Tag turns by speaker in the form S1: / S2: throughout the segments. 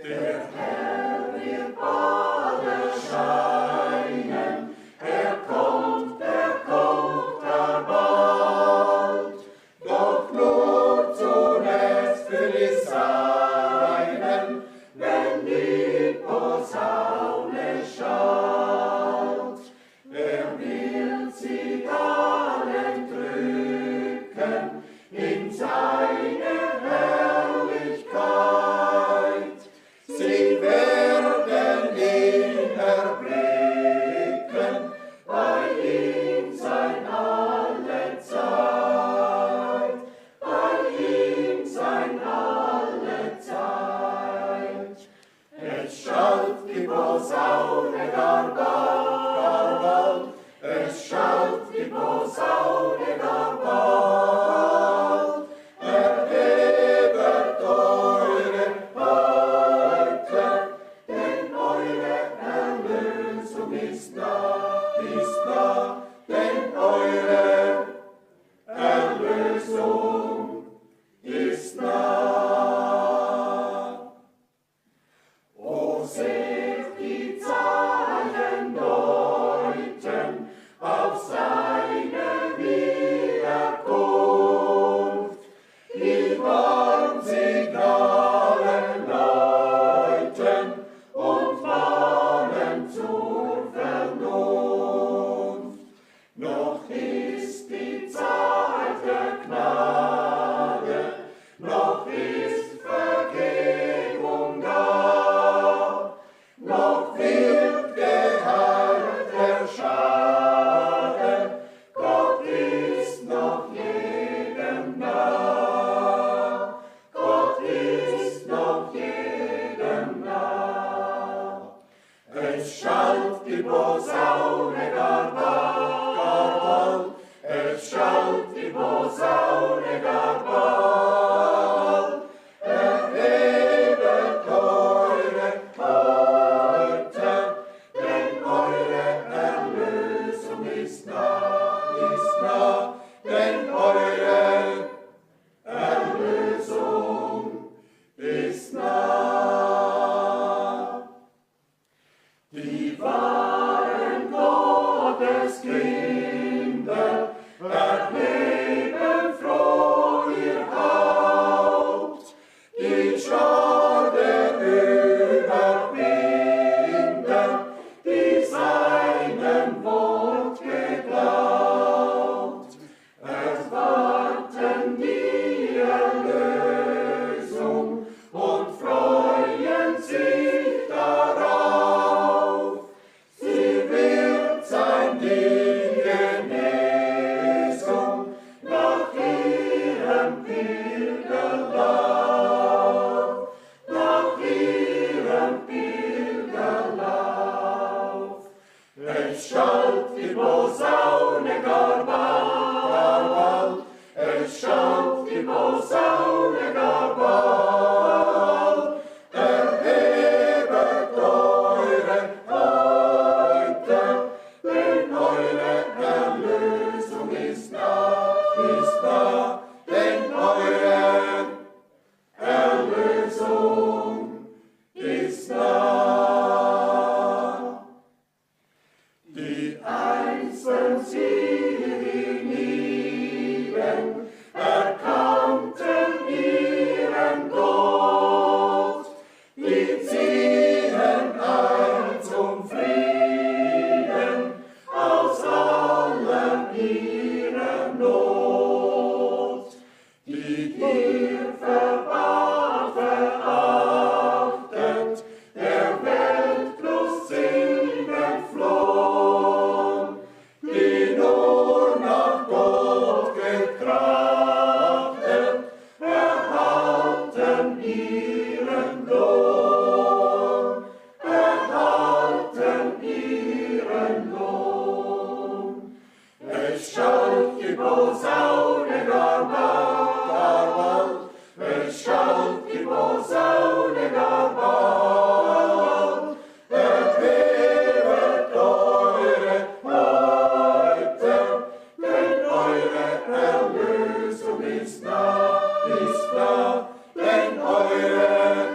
S1: Der Herr wird bald erscheinen, er kommt gar bald, doch nur zuletzt für die Seinen, wenn die Posaune schallt. Er wird sie allen drücken in seine Herrlichkeit. Sie werden ihn erblicken, bei ihm sein alle Zeit, bei ihm sein alle Zeit. Es schallt die Posaune gar bald, es schallt die Posaune gar bald. Erhebet eure Häupter, denn eure Erlösung ist nah, denn eure Erlösung ist nah. O seht die Zeichen deuten auf seine Wiederkunft, die Warnsignale läuten und mahnen zur Vernunft. Noch ist die Zeit der Gnade, noch ist Vergebung da, noch wird geheilt der Schaden, Gott ist noch jedem nah, Gott ist noch jedem nah. Es schallt die Posaune gar bald, es schallt die Posaune gar bald. Erhebet eure Häupter, denn eure Erlösung ist nah, denn eure Erlösung ist nah. Die wahren Gotteskinder erheben froh ihr Haupt, die Schar der Überwinder, die seinem Wort geglaubt, erwarten die Erlösung und freuen sich darauf. Sie wird sein die Genesung nach ihrem Pilgerlauf, nach ihrem Pilgerlauf. Es schallt die Posaune gar bald, es schallt die Posaune gar bald. Erhebet eure Häupter, denn eure Erlösung ist nah, denn eure Erlösung ist nah. Die einzeln sie hienieden erkannten ihren Gott, die ziehen ein zum Frieden aus allem ihrer Not, die dir verachtet, der Weltlust sind entflohen, die nur nach Gott getrachtet, erhalten ihren Lohn, erhalten ihren Lohn. Es schallt die Posaune gar bald, es schallt die Posaune gar bald. Erhebet eure Häupter, denn eure Erlösung ist nah, denn eure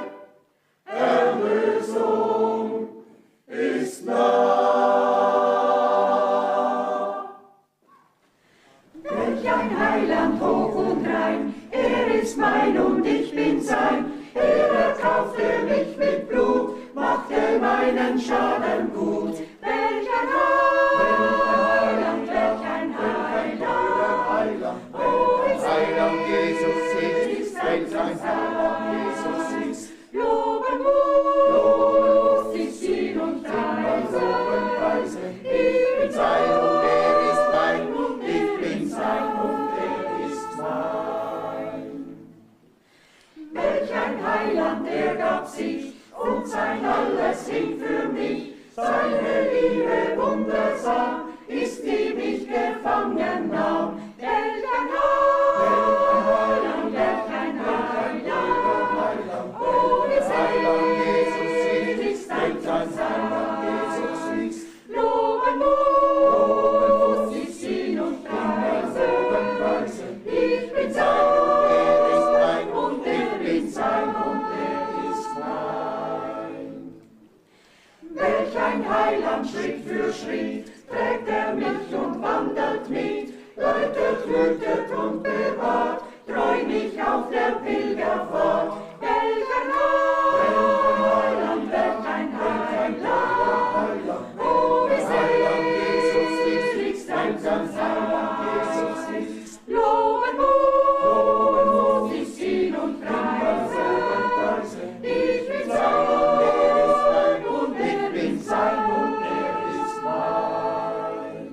S1: keinen Schaden gut. Welch ein Heiland, welch ein Heiland, oh, Heiland Jesus ist, welch ein Heiland Jesus ist. Loben muss ich ihn und preisen. Ich bin sein und er ist mein, und ich bin sein und er ist mein. Welch ein Heiland, er gab sich und sein alles hin für mich. Seine Liebe wundersam ist, die mich gefangen nahm. Welch ein Heiland, welch ein Heiland, oh, des Heiland Jesus ist, ein Heiland Jesus ist. Loben muss ich ihn und preisen. Ich bin sein und er ist mein, und ich bin sein und er ist mein. Welch ein Heiland, Schritt für Schritt, trägt er mich und wandelt mit, leitet, hütet und bewahrt, treu mich auf der Pilgerfahrt. Welch ein Heiland, welch ein Heiland, oh, des Heiland Jesus ist, ein Heiland Jesus ist. Loben muss ich ihn und preisen. Ich bin sein und er ist mein, und ich bin sein und er ist mein.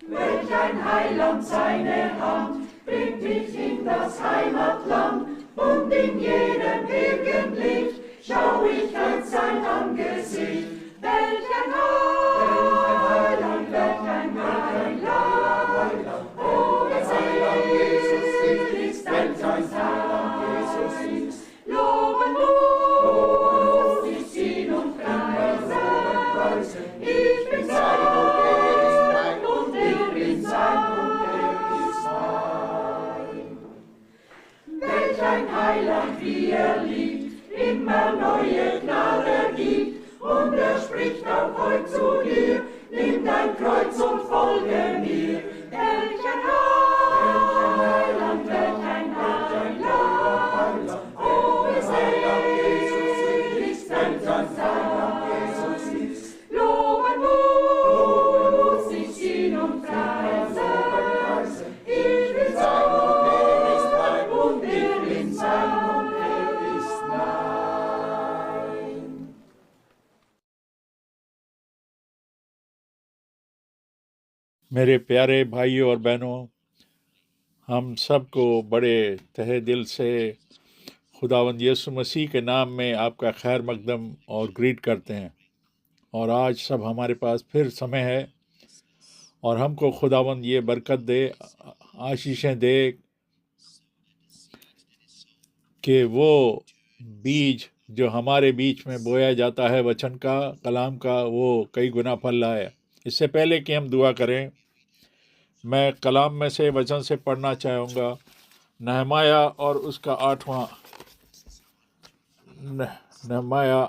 S1: Welch ein Heiland, seine Hand bringt mich in das Heimatland, und in jedem Gegenblick schau ich als sein Angesicht. Welch ein Heiland, welch ein Heiland, oh, des Heiland Jesus ist, ein Heiland Jesus ist. Loben muss ich ihn und preisen. Ich bin sein und er ist mein, und ich bin sein und er ist mein. Welch ein Heiland, wie er liebt, immer neue Gnade gibt, und er spricht auch heut zu dir, nimm dein Kreuz und folge mir. Welch ein Heiland, welch ein Heiland, oh, des Heiland Jesus ist, ein Heiland Jesus ist. Loben muss ich ihn und preisen. Ich bin sein und er ist mein, und ich bin sein und er ist mein.
S2: मेरे प्यारे भाइयों और बहनों, हम सबको बड़े तहे दिल से खुदावंद यीशु मसीह के नाम में आपका खैर मकदम और ग्रीट करते हैं। और आज सब हमारे पास फिर समय है, और हमको खुदावंद ये बरकत दे, आशीषें दे कि वो बीज जो हमारे बीच में बोया जाता है वचन का, कलाम का, वो कई गुना फल लाए। इससे पहले कि हम दुआ करें, मैं कलाम में से वचन से पढ़ना चाहूँगा नहमाया और उसका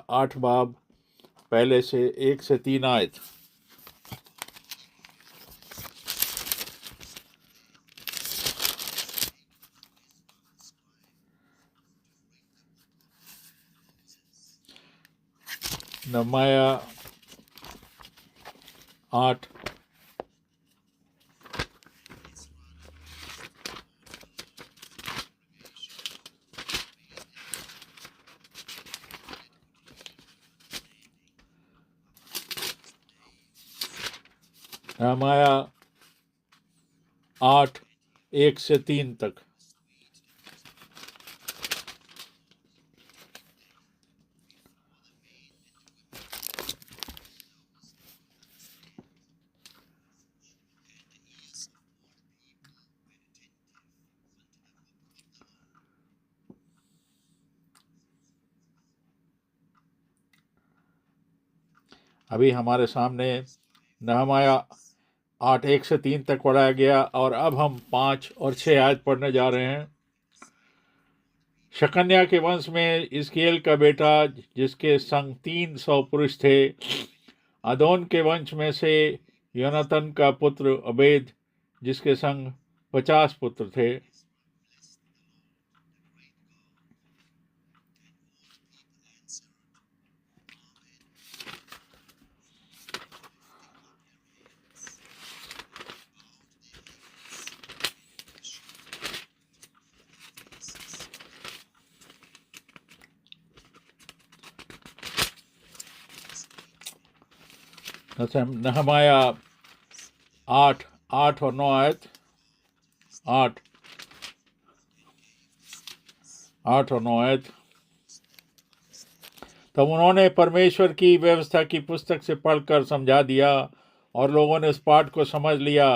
S2: 8 बाब, पहले से 1 से 3 आयत। नहमाया 8 नहमाया 8 1 से 3 तक। अभी हमारे सामने नहमाया 8 1 से 3 तक पढ़ाया गया, और अब हम 5 और 6 आयत पढ़ने जा रहे हैं। शकन्या के वंश में इस्कीएल का बेटा, जिसके संग 300 पुरुष थे। अदोन के वंश में से योनातन का पुत्र अबेद, जिसके संग 50 पुत्र थे। अच्छा, नहमाया 8 और 9 आयत, 8 और 9 आयत। तब उन्होंने परमेश्वर की व्यवस्था की पुस्तक से पढ़कर समझा दिया और लोगों ने उस पाठ को समझ लिया।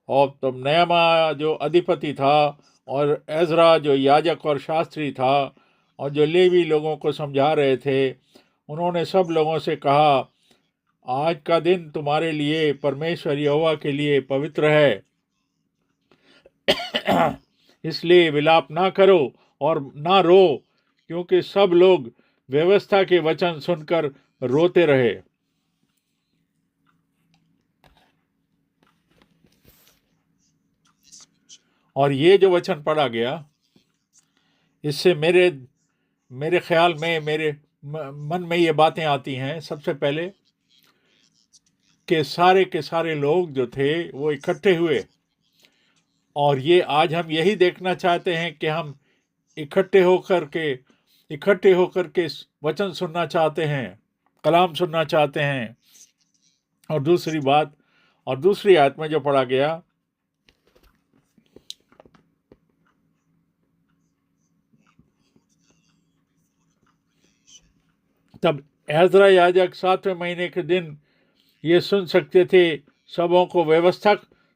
S2: और तब नहमा जो अधिपति था और एजरा जो याजक और शास्त्री था और जो लेवी लोगों को समझा रहे थे, उन्होंने सब लोगों से कहा, आज का दिन तुम्हारे लिए परमेश्वर यहोवा के लिए पवित्र है, इसलिए विलाप ना करो और ना रो, क्योंकि सब लोग व्यवस्था के वचन सुनकर रोते रहे। और ये जो वचन पढ़ा गया, इससे मेरे ख्याल में, मेरे मन में ये बातें आती हैं। सबसे पहले कि सारे के सारे लोग जो थे वो इकट्ठे हुए, और ये आज हम यही देखना चाहते हैं कि हम इकट्ठे होकर के वचन सुनना चाहते हैं, कलाम सुनना चाहते हैं। और दूसरी आयत में जो पढ़ा गया, तब एजरा याजक 7वें महीने के दिन ये सुन सकते थे,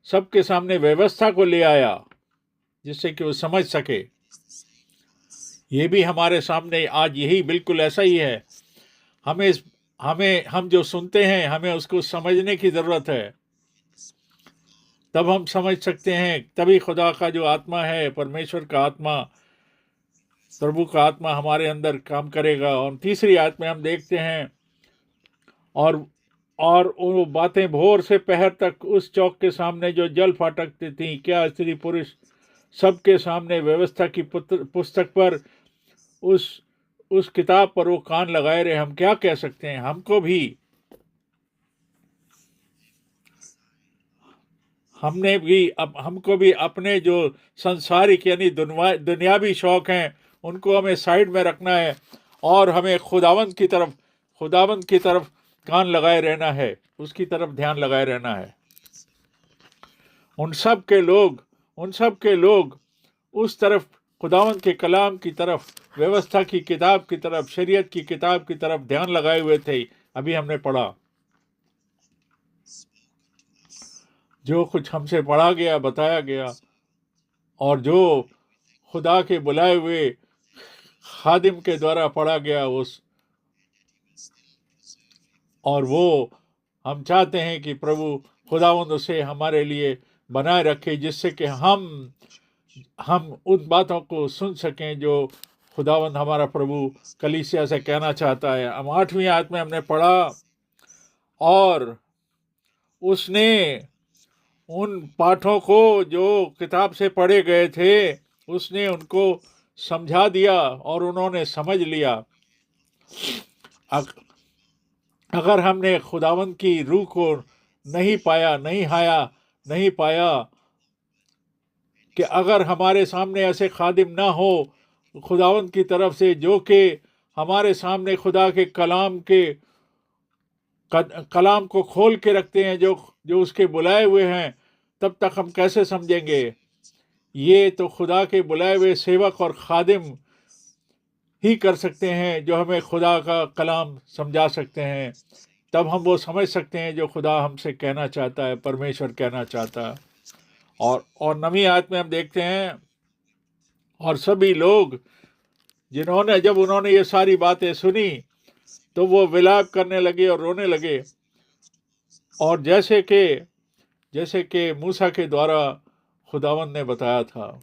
S2: सबके सामने व्यवस्था को ले आया, जिससे कि वो समझ सके। ये भी हमारे सामने आज यही बिल्कुल ऐसा ही है। हम जो सुनते हैं, हमें उसको समझने की ज़रूरत है, तब हम समझ सकते हैं। तभी खुदा का जो आत्मा है, परमेश्वर का आत्मा, प्रभु का आत्मा हमारे अंदर काम करेगा। और तीसरी आयत में हम देखते हैं, और वो बातें भोर से पहर तक उस चौक के सामने जो जल फाटकती थी, क्या स्त्री पुरुष सबके सामने व्यवस्था की पुस्तक पर, उस किताब पर वो कान लगाए रहे। हम क्या कह सकते हैं? हमको भी अपने जो संसारिक यानी दुनियावी शौक हैं, उनको हमें साइड में रखना है, और हमें खुदावंद की तरफ कान लगाए रहना है, उसकी तरफ ध्यान लगाए रहना है। उन सब के लोग उस तरफ, खुदावंद के कलाम की तरफ, व्यवस्था की किताब की तरफ, शरीयत की किताब की तरफ ध्यान लगाए हुए थे। अभी हमने पढ़ा, जो कुछ हमसे पढ़ा गया, बताया गया, और जो खुदा के बुलाए हुए खादिम के द्वारा पढ़ा गया, और वो हम चाहते हैं कि प्रभु खुदावंद उसे हमारे लिए बनाए रखे, जिससे कि हम उन बातों को सुन सकें जो खुदावंद हमारा प्रभु कलीसिया से कहना चाहता है। हम 8वीं आयत में हमने पढ़ा, और उसने उन पाठों को जो किताब से पढ़े गए थे, उसने उनको समझा दिया और उन्होंने समझ लिया। अगर हमने खुदावंद की रूह को नहीं पाया कि अगर हमारे सामने ऐसे खादिम ना हो खुदावंद की तरफ से, जो कि हमारे सामने खुदा के कलाम को खोल के रखते हैं, जो उसके बुलाए हुए हैं, तब तक हम कैसे समझेंगे? ये तो खुदा के बुलाए हुए सेवक और खादिम ही कर सकते हैं, जो हमें खुदा का कलाम समझा सकते हैं। तब हम वो समझ सकते हैं जो खुदा हमसे कहना चाहता है, परमेश्वर कहना चाहता है। और 9वीं आयत में हम देखते हैं, और सभी लोग जब उन्होंने ये सारी बातें सुनी, तो वो विलाप करने लगे और रोने लगे, और जैसे कि मूसा के द्वारा खुदावंद ने बताया था।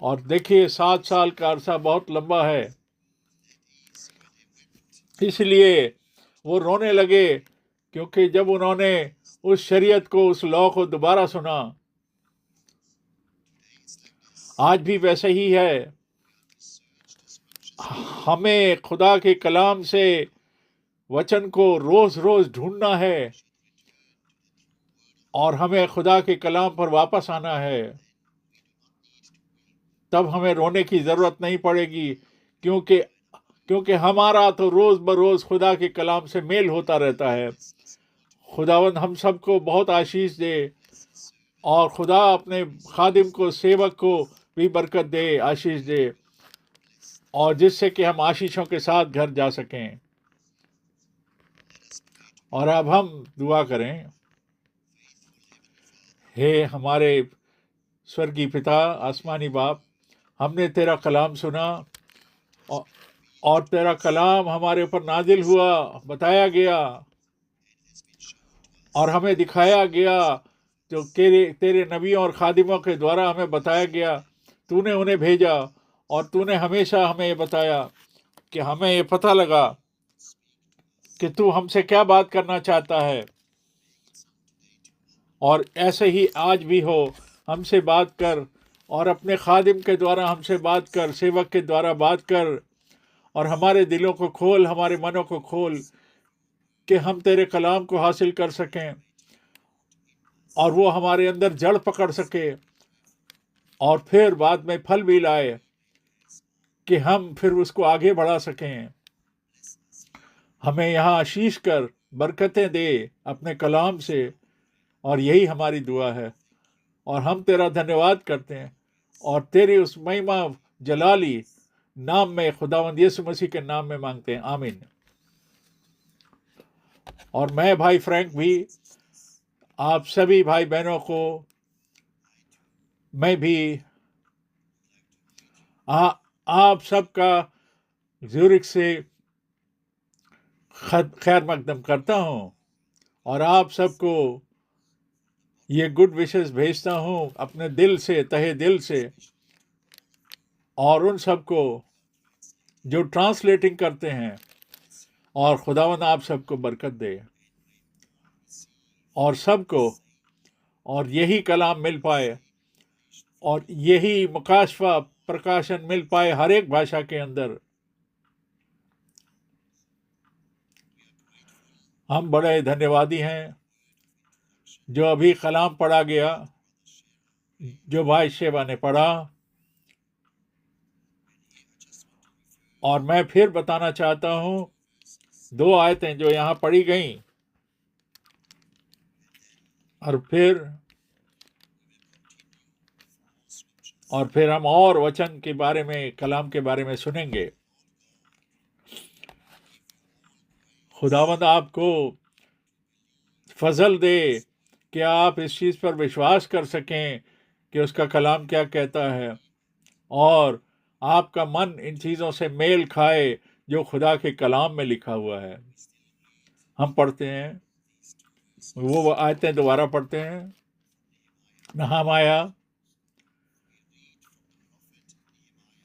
S2: और देखिए, 7 साल का अरसा बहुत लंबा है, इसलिए वो रोने लगे, क्योंकि जब उन्होंने उस शरीयत को, उस लॉ को दोबारा सुना। आज भी वैसे ही है, हमें खुदा के कलाम से वचन को रोज रोज ढूंढना है, और हमें खुदा के कलाम पर वापस आना है। तब हमें रोने की ज़रूरत नहीं पड़ेगी, क्योंकि क्योंकि हमारा तो रोज़ बरोज़ खुदा के कलाम से मेल होता रहता है। खुदावंद हम सबको बहुत आशीष दे और खुदा अपने खादिम को, सेवक को भी बरकत दे, आशीष दे, और जिससे कि हम आशीषों के साथ घर जा सकें। और अब हम दुआ करें। हे हमारे स्वर्गीय पिता, आसमानी बाप, हमने तेरा कलाम सुना औ- और तेरा कलाम हमारे ऊपर नाजिल हुआ, बताया गया और हमें दिखाया गया, जो तेरे तेरे नबियों और खादिमों के द्वारा हमें बताया गया। तूने उन्हें भेजा और तूने हमेशा हमें ये बताया कि हमें ये पता लगा कि तू हमसे क्या बात करना चाहता है। और ऐसे ही आज भी हो, हमसे बात कर और अपने खादिम के द्वारा हमसे बात कर, सेवक के द्वारा बात कर, और हमारे दिलों को खोल, हमारे मनों को खोल कि हम तेरे कलाम को हासिल कर सकें और वो हमारे अंदर जड़ पकड़ सके और फिर बाद में फल भी लाए कि हम फिर उसको आगे बढ़ा सकें। हमें यहाँ आशीष कर, बरकतें दे अपने कलाम से, और यही हमारी दुआ है। और हम तेरा धन्यवाद करते हैं और तेरी उस महिमा जलाली नाम में, खुदावंद यीशु मसीह के नाम में मांगते हैं, आमीन। और मैं भाई फ्रैंक भी आप सभी भाई बहनों को, मैं भी आप सबका ज़ूरिक से खैर मकदम करता हूँ और आप सबको ये गुड विशेस भेजता हूँ अपने दिल से, तहे दिल से, और उन सबको जो ट्रांसलेटिंग करते हैं। और खुदावंद आप सबको बरकत दे और सबको और यही कलाम मिल पाए और यही मुकाशफा प्रकाशन मिल पाए हर एक भाषा के अंदर। हम बड़े धन्यवादी हैं जो अभी कलाम पढ़ा गया, जो भाई शेवा ने पढ़ा। और मैं फिर बताना चाहता हूँ 2 आयतें जो यहाँ पढ़ी गई, और फिर हम और वचन के बारे में, कलाम के बारे में सुनेंगे। खुदावंद आपको फजल दे कि आप इस चीज़ पर विश्वास कर सकें कि उसका कलाम क्या कहता है, और आपका मन इन चीज़ों से मेल खाए जो खुदा के कलाम में लिखा हुआ है। हम पढ़ते हैं, वो आयतें दोबारा पढ़ते हैं।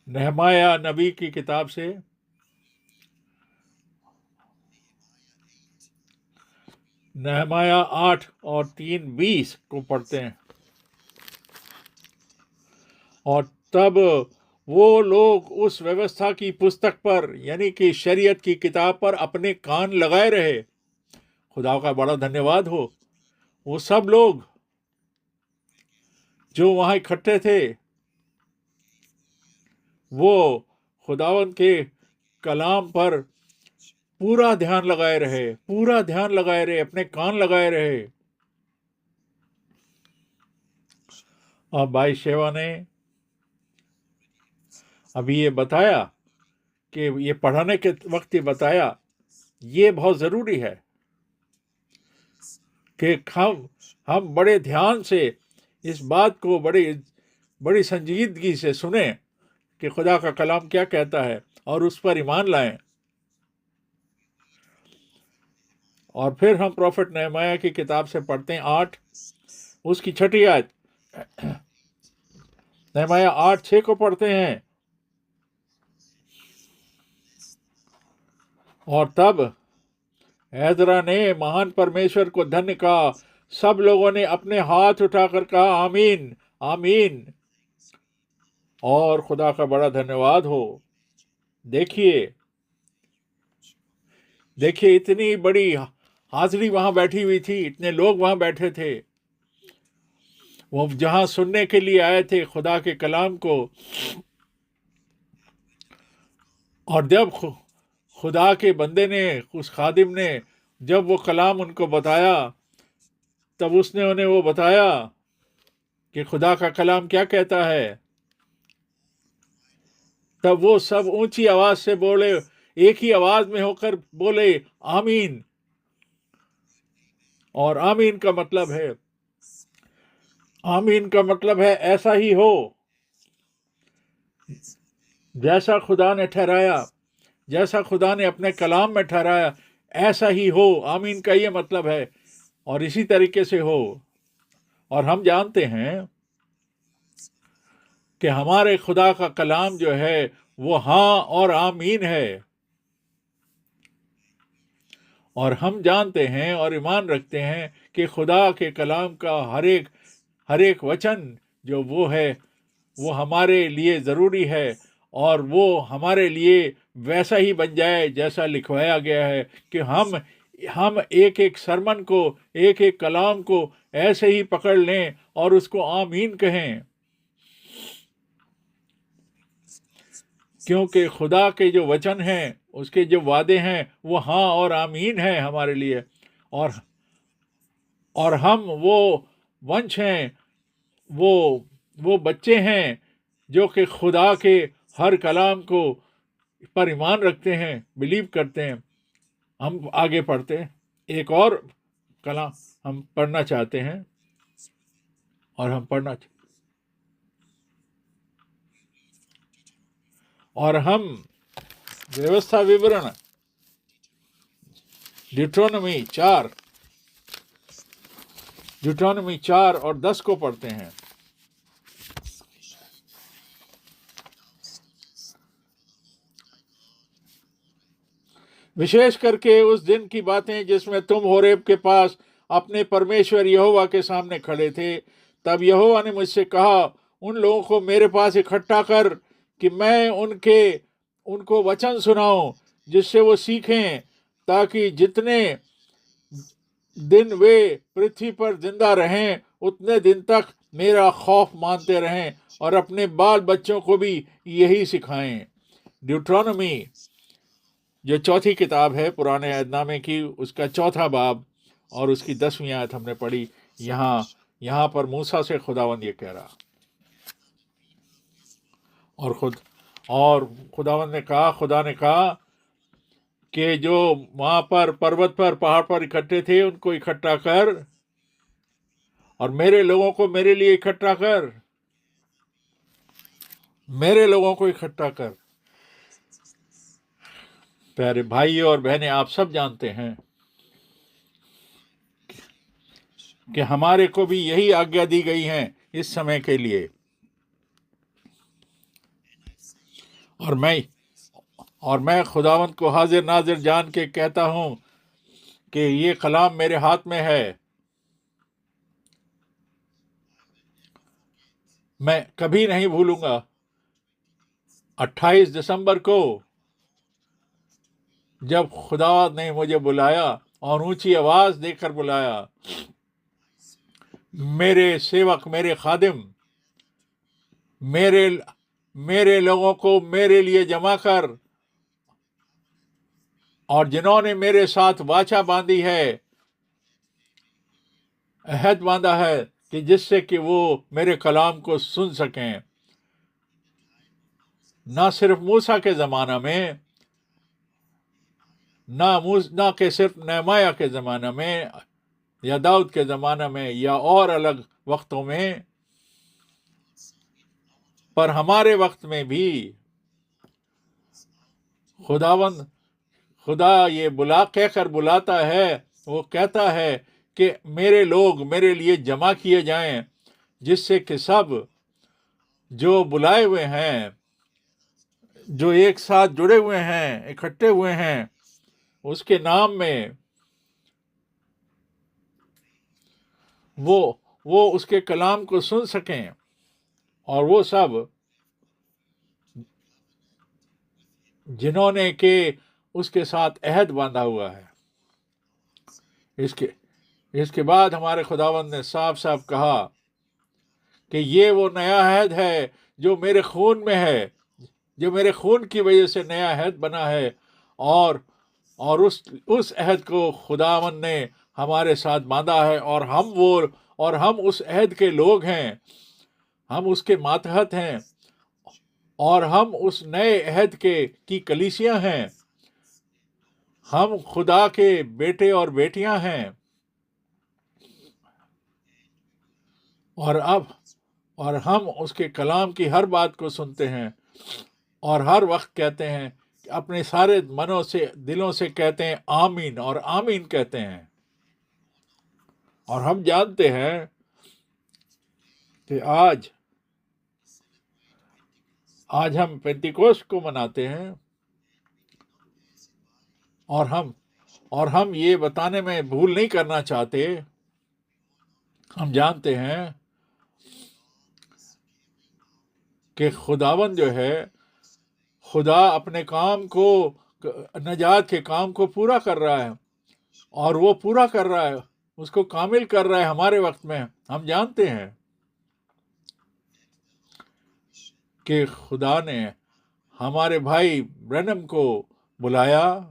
S2: नहमाया नबी की किताब से, नहमाया 8 और 3:20 को पढ़ते हैं। और तब वो लोग उस व्यवस्था की पुस्तक पर, यानी कि शरीयत की किताब पर अपने कान लगाए रहे। खुदा का बड़ा धन्यवाद हो। वो सब लोग जो वहां इकट्ठे थे, वो खुदावंद के कलाम पर पूरा ध्यान लगाए रहे, पूरा ध्यान लगाए रहे, अपने कान लगाए रहे। और भाई शेवा ने अभी ये बताया कि ये पढ़ाने के वक्त ये बताया, ये बहुत ज़रूरी है कि हम बड़े ध्यान से इस बात को बड़ी संजीदगी से सुने कि खुदा का कलाम क्या कहता है और उस पर ईमान लाएं। और फिर हम प्रोफेट नहमाया की किताब से पढ़ते हैं 8 उसकी 6 आयत। नहमाया 8:6 को पढ़ते हैं। और तब एजरा ने महान परमेश्वर को धन्य कहा। सब लोगों ने अपने हाथ उठाकर कहा, आमीन आमीन। और खुदा का बड़ा धन्यवाद हो। देखिए इतनी बड़ी हाजिरी वहां बैठी हुई थी, इतने लोग वहां बैठे थे, वो जहां सुनने के लिए आए थे खुदा के कलाम को। और जब खुदा के बंदे ने, उस खादिम ने जब वो कलाम उनको बताया, तब उसने उन्हें वो बताया कि खुदा का कलाम क्या कहता है। तब वो सब ऊंची आवाज से बोले, एक ही आवाज में होकर बोले, आमीन। और आमीन का मतलब है ऐसा ही हो, जैसा खुदा ने ठहराया, जैसा खुदा ने अपने कलाम में ठहराया, ऐसा ही हो। आमीन का ये मतलब है, और इसी तरीके से हो। और हम जानते हैं कि हमारे खुदा का कलाम जो है वो हाँ और आमीन है। और हम जानते हैं और ईमान रखते हैं कि खुदा के कलाम का हर एक वचन जो वो है, वो हमारे लिए ज़रूरी है, और वो हमारे लिए वैसा ही बन जाए जैसा लिखवाया गया है, कि हम एक एक सरमन को, एक एक कलाम को ऐसे ही पकड़ लें और उसको आमीन कहें, क्योंकि खुदा के जो वचन हैं, उसके जो वादे हैं, वो हाँ और आमीन हैं हमारे लिए। और हम वो वंश हैं, वो बच्चे हैं जो कि खुदा के हर कलाम को पर ईमान रखते हैं, बिलीव करते हैं। हम आगे पढ़ते हैं, एक और कलाम हम पढ़ना चाहते हैं, और हम व्यवस्था विवरण ड्यूटोनॉमी 4 और 10 को पढ़ते हैं। विशेष करके उस दिन की बातें जिसमें तुम होरेब के पास अपने परमेश्वर यहोवा के सामने खड़े थे। तब यहोवा ने मुझसे कहा, उन लोगों को मेरे पास इकट्ठा कर कि मैं उनको वचन सुनाऊं, जिससे वो सीखें, ताकि जितने दिन वे पृथ्वी पर जिंदा रहें उतने दिन तक मेरा खौफ मानते रहें, और अपने बाल बच्चों को भी यही सिखाएं। ड्यूट्रोनॉमी जो चौथी किताब है पुराने अहदनामे की, उसका 4था बाब और उसकी 10वीं आयत हमने पढ़ी। यहाँ पर मूसा से खुदावंद ये कह रहा, और खुदा ने कहा कि जो वहां पर पर्वत पर, पहाड़ पर इकट्ठे थे, उनको इकट्ठा कर, और मेरे लोगों को मेरे लिए इकट्ठा कर, मेरे लोगों को इकट्ठा कर। प्यारे भाई और बहनें, आप सब जानते हैं कि हमारे को भी यही आज्ञा दी गई है इस समय के लिए। और मैं खुदावंत को हाजिर नाजिर जान के कहता हूं कि ये कलाम मेरे हाथ में है। मैं कभी नहीं भूलूंगा 28 दिसंबर को जब खुदा ने मुझे बुलाया और ऊंची आवाज देकर बुलाया, मेरे सेवक, मेरे खादिम, मेरे लोगों को मेरे लिए जमा कर, और जिन्होंने मेरे साथ वाचा बांधी है, अहद बांधा है, कि जिससे कि वो मेरे कलाम को सुन सकें, ना सिर्फ मूसा के ज़माना में, ना कि सिर्फ नहमाया के ज़माना में या दाऊद के ज़माना में या और अलग वक्तों में, पर हमारे वक्त में भी खुदा ये कहकर बुलाता है। वो कहता है कि मेरे लोग मेरे लिए जमा किए जाएं, जिससे कि सब जो बुलाए हुए हैं, जो एक साथ जुड़े हुए हैं, इकट्ठे हुए हैं उसके नाम में, वो उसके कलाम को सुन सकें, और वो सब जिन्होंने के उसके साथ अहद बांधा हुआ है। इसके बाद हमारे खुदावंद ने साफ साफ कहा कि ये वो नया अहद है जो मेरे खून में है, जो मेरे खून की वजह से नया अहद बना है, और उस अहद को खुदावन ने हमारे साथ बांधा है, और हम उस अहद के लोग हैं, हम उसके मातहत हैं, और हम उस नए अहद की कलीसिया हैं। हम खुदा के बेटे और बेटियां हैं। और हम उसके कलाम की हर बात को सुनते हैं और हर वक्त कहते हैं, अपने सारे मनों से, दिलों से कहते हैं आमीन और आमीन कहते हैं। और हम जानते हैं कि आज हम पेंटिकोस्ट को मनाते हैं, और हम ये बताने में भूल नहीं करना चाहते। हम जानते हैं कि खुदावन जो है, खुदा अपने काम को, नजात के काम को पूरा कर रहा है, और वो पूरा कर रहा है, उसको कामिल कर रहा है हमारे वक्त में। हम जानते हैं कि खुदा ने हमारे भाई ब्रैनम को बुलाया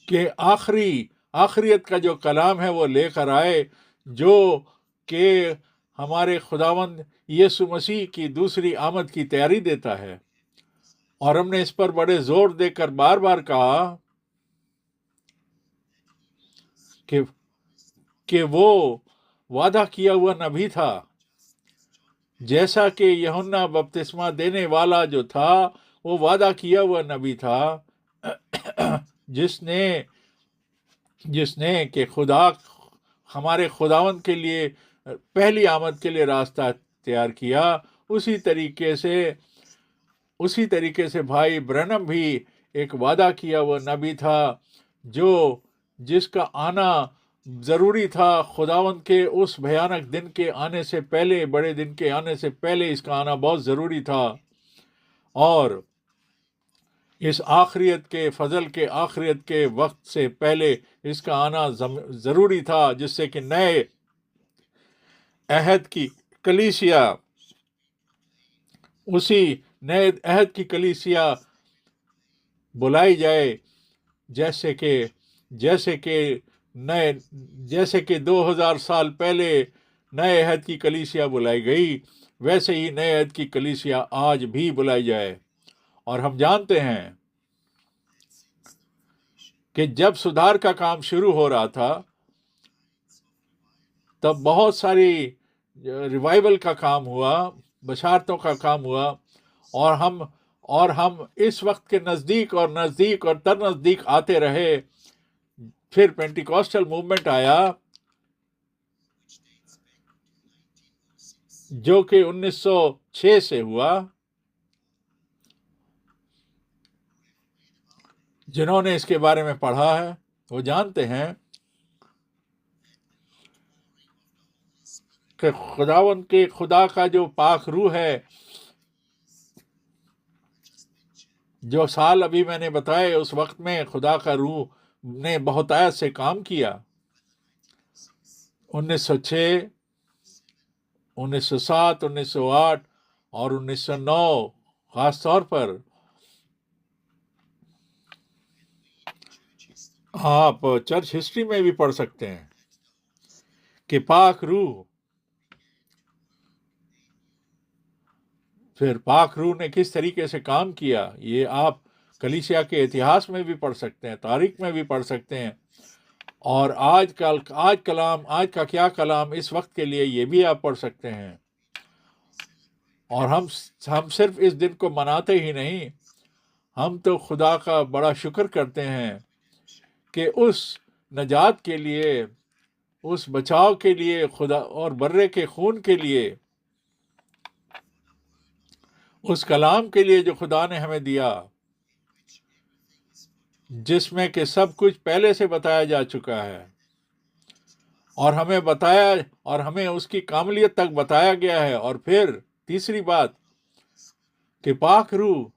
S2: कि आखिरियत का जो कलाम है वो लेकर आए, जो कि हमारे खुदावंद यीशु मसीह की दूसरी आमद की तैयारी देता है। और हमने इस पर बड़े जोर देकर बार बार कहा कि वो वादा किया हुआ नबी था, जैसा कि यूहन्ना बपतिस्मा देने वाला जो था वो वादा किया हुआ नबी था, जिसने कि खुदा हमारे खुदावंद के लिए पहली आमद के लिए रास्ता तैयार किया। उसी तरीके से भाई ब्रैनम भी एक वादा किया हुआ नबी था, जिसका आना जरूरी था। खुदावंद के उस भयानक दिन के आने से पहले, बड़े दिन के आने से पहले इसका आना बहुत जरूरी था। और इस आखिरियत के फजल के आखिरियत के वक्त से पहले इसका आना जरूरी था, जिससे कि नए अहद की कलीसिया, उसी नए अहद की कलीसिया बुलाई जाए, जैसे कि 2000 साल पहले नए अहद की कलीसिया बुलाई गई, वैसे ही नए अहद की कलीसिया आज भी बुलाई जाए। और हम जानते हैं कि जब सुधार का काम शुरू हो रहा था, तब बहुत सारी रिवाइवल का काम हुआ, बशारतों का काम हुआ, और हम इस वक्त के नज़दीक और तर नज़दीक आते रहे। फिर पेंटिकॉस्टल मूवमेंट आया, जो कि 1906 से हुआ। जिन्होंने इसके बारे में पढ़ा है वो जानते हैं कि खुदा का जो पाक रूह है, जो साल अभी मैंने बताए, उस वक्त में खुदा का रूह ने बहुतायत से काम किया। 1906, 1907, 1908 और 1909 खास तौर पर। आप चर्च हिस्ट्री में भी पढ़ सकते हैं कि पाक रूह ने किस तरीके से काम किया। ये आप कलीसिया के इतिहास में भी पढ़ सकते हैं, तारीख में भी पढ़ सकते हैं। और आज का क्या कलाम इस वक्त के लिए, ये भी आप पढ़ सकते हैं। और हम सिर्फ इस दिन को मनाते ही नहीं, हम तो खुदा का बड़ा शुक्र करते हैं कि उस नजात के लिए, उस बचाव के लिए, खुदा और बर्रे के खून के लिए, उस कलाम के लिए जो खुदा ने हमें दिया, जिसमें कि सब कुछ पहले से बताया जा चुका है, और हमें उसकी कामलियत तक बताया गया है। और फिर तीसरी बात कि पाक रूह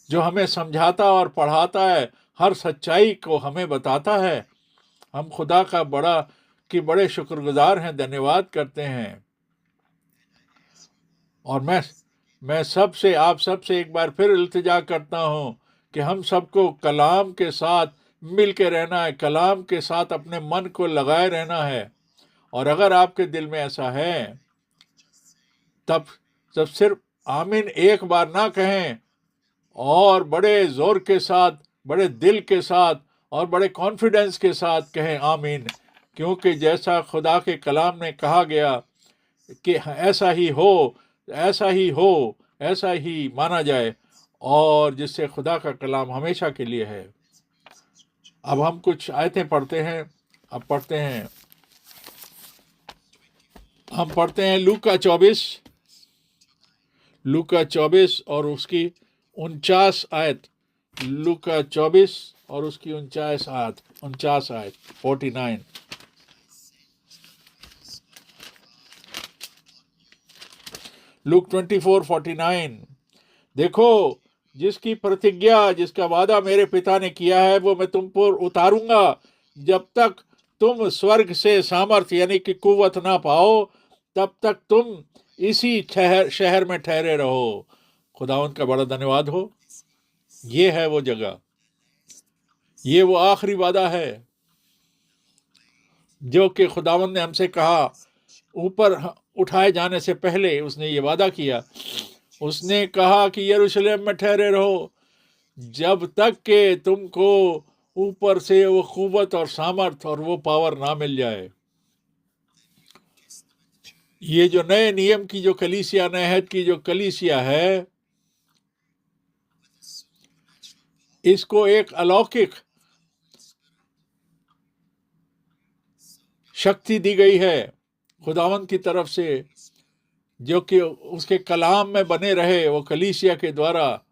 S2: जो हमें समझाता और पढ़ाता है, हर सच्चाई को हमें बताता है। हम खुदा का बड़े शुक्रगुजार हैं, धन्यवाद करते हैं। और मैं सबसे आप सबसे एक बार फिर इल्तिजा करता हूँ कि हम सबको कलाम के साथ मिल के रहना है, कलाम के साथ अपने मन को लगाए रहना है। और अगर आपके दिल में ऐसा है, तब जब सिर्फ आमीन एक बार ना कहें, और बड़े जोर के साथ, बड़े दिल के साथ और बड़े कॉन्फिडेंस के साथ कहें आमीन। क्योंकि जैसा खुदा के कलाम में कहा गया कि ऐसा ही हो, ऐसा ही हो, ऐसा ही माना जाए, और जिससे खुदा का कलाम हमेशा के लिए है। अब हम कुछ आयतें पढ़ते हैं। अब पढ़ते हैं, हम पढ़ते हैं लूका 24 और उसकी 49 आयत। लूका 24 और उसकी 49 आयत 49। लूक 24:49। देखो, जिसकी प्रतिज्ञा, जिसका वादा मेरे पिता ने किया है, वो मैं तुम पर उतारूंगा जब तक तुम स्वर्ग से सामर्थ यानी कि कुव्वत ना पाओ, तब तक तुम इसी शहर में ठहरे रहो। खुदावंत का बड़ा धन्यवाद हो। ये है वो जगह, ये वो आखिरी वादा है जो कि खुदावंत ने हमसे कहा। ऊपर उठाए जाने से पहले उसने ये वादा किया। उसने कहा कि यरूशलेम में ठहरे रहो जब तक के तुमको ऊपर से वो कुव्वत और सामर्थ और वो पावर ना मिल जाए। ये जो नए नियम की जो कलीसिया, नए अहद की जो कलीसिया है, इसको एक अलौकिक शक्ति दी गई है खुदावंत की तरफ से, जो कि उसके कलाम में बने रहे वो कलीसिया के द्वारा।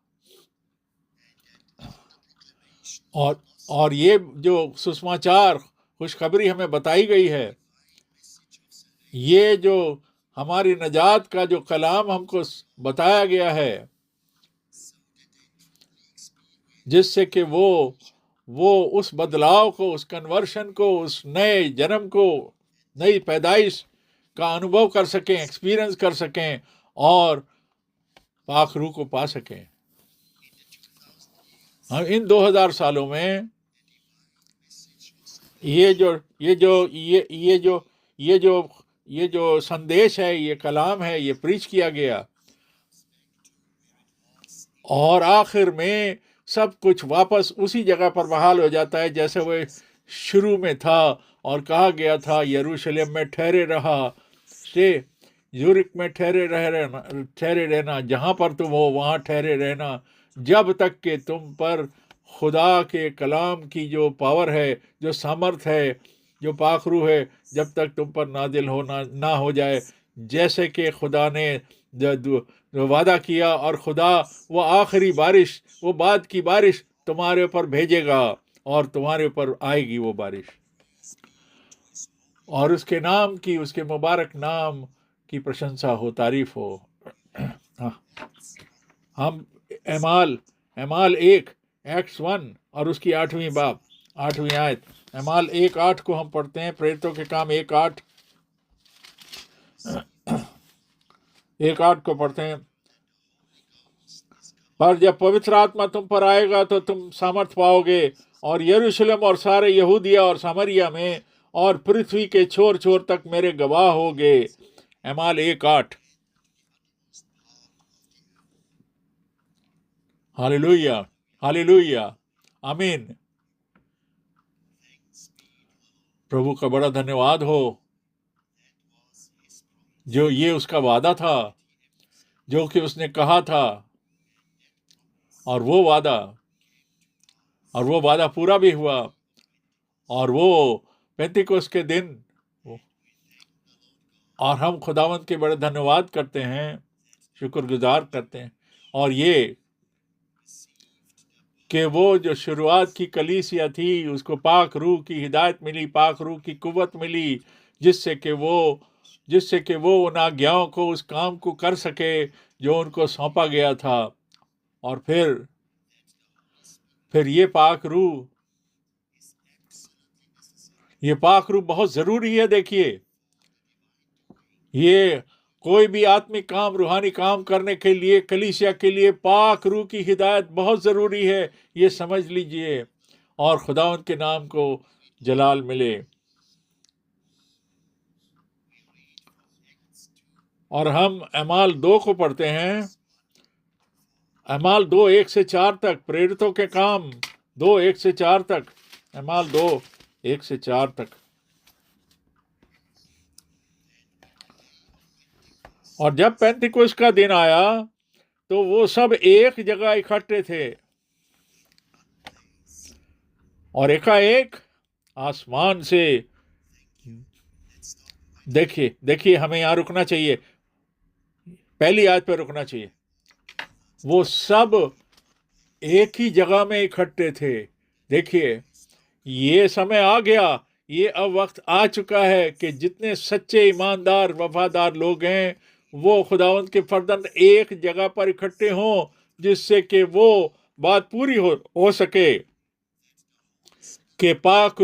S2: और ये जो सुसमाचार, खुशखबरी हमें बताई गई है, ये जो हमारी नजात का जो कलाम हमको बताया गया है, जिससे कि वो उस बदलाव को, उस कन्वर्शन को, उस नए जन्म को, नई पैदाइश का अनुभव कर सकें, एक्सपीरियंस कर सकें और पाक रूह को पा सकें। हम इन 2000 सालों में ये जो संदेश है, ये कलाम है, ये प्रीच किया गया, और आखिर में सब कुछ वापस उसी जगह पर बहाल हो जाता है जैसे वो शुरू में था। और कहा गया था, यरूशलेम में ठहरे रहा, से यूरिक में ठहरे रहना, जहाँ पर तुम हो वहाँ ठहरे रहना, जब तक कि तुम पर खुदा के कलाम की जो पावर है, जो सामर्थ है, जो पाक रूह है, जब तक तुम पर नादिल होना ना हो जाए। जैसे कि खुदा ने जो वादा किया, और खुदा वो आखिरी बारिश, वो बाद की बारिश तुम्हारे ऊपर भेजेगा, और तुम्हारे ऊपर आएगी वो बारिश, और उसके नाम की, उसके मुबारक नाम की प्रशंसा हो, तारीफ हो। हाँ, हम एमाल 1 एक्ट्स 1 और उसकी 8वीं आयत, एमाल 1:8 को हम पढ़ते हैं। प्रेरितों के काम 1:8 को पढ़ते हैं। पर जब पवित्र आत्मा तुम पर आएगा तो तुम सामर्थ पाओगे, और यरूशलेम और सारे यहूदिया और सामरिया में और पृथ्वी के छोर छोर तक मेरे गवाह होगे। एमाल 1:8। हालेलुया, हालेलुया, आमीन। प्रभु का बड़ा धन्यवाद हो, जो ये उसका वादा था, जो कि उसने कहा था, और वो वादा पूरा भी हुआ। और वो पेंतिकोस्त के दिन, और हम खुदावंत के बड़े धन्यवाद करते हैं, शुक्रगुजार करते हैं। और ये कि वो जो शुरुआत की कलीसिया थी, उसको पाक रूह की हिदायत मिली, पाक रूह की कुव्वत मिली, जिससे कि वो उन आज्ञाओं को, उस काम को कर सके जो उनको सौंपा गया था। और फिर ये पाक रूह बहुत जरूरी है। देखिए, ये कोई भी आत्मिक काम, रूहानी काम करने के लिए, कलीसिया के लिए पाक रूह की हिदायत बहुत ज़रूरी है, ये समझ लीजिए, और खुदावंद के नाम को जलाल मिले। और हम अमाल 2 को पढ़ते हैं, अमाल 2 1 से 4 तक, प्रेरितों के काम 2 1 से 4 तक, अमाल 2 1 से 4 तक। और जब पेंतिकुस्त का दिन आया तो वो सब एक जगह इकट्ठे थे, और एकाएक आसमान से, देखिए हमें यहाँ रुकना चाहिए, पहली आयत पर रुकना चाहिए। वो सब एक ही जगह में इकट्ठे थे। देखिए, ये समय आ गया, ये अब वक्त आ चुका है कि जितने सच्चे, ईमानदार, वफादार लोग हैं वो खुदावंद के फर्जंद एक जगह पर इकट्ठे हों, जिससे कि वो बात पूरी हो सके कि पाक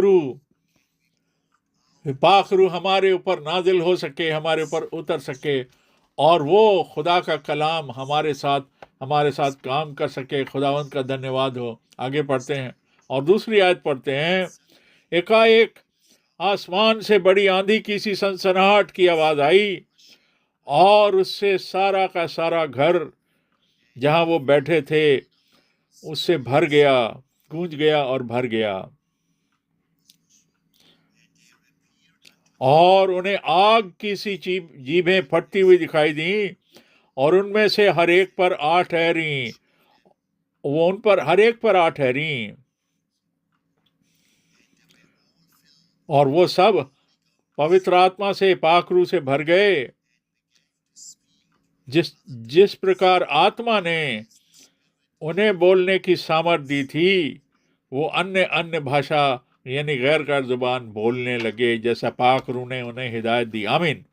S2: रूह हमारे ऊपर नाजिल हो सके, हमारे ऊपर उतर सके, और वो खुदा का कलाम हमारे साथ काम कर सके। खुदावंद का धन्यवाद हो। आगे पढ़ते हैं और दूसरी आयत पढ़ते हैं। एकाएक आसमान से बड़ी आंधी की सी सनसनाहट की आवाज आई, और उससे सारा का सारा घर जहां वो बैठे थे उससे भर गया, गूंज गया और भर गया। और उन्हें आग की सी जीभें फटती हुई दिखाई दी, और उनमें से हर एक पर 8 ठहरी। वो उन पर हर एक पर 8 ठहरी, और वो सब पवित्र आत्मा से, पाक रूह से भर गए। जिस प्रकार आत्मा ने उन्हें बोलने की सामर्थ दी थी, वो अन्य भाषा यानी गैर जुबान बोलने लगे, जैसा पाक रूह ने उन्हें हिदायत दी। आमीन।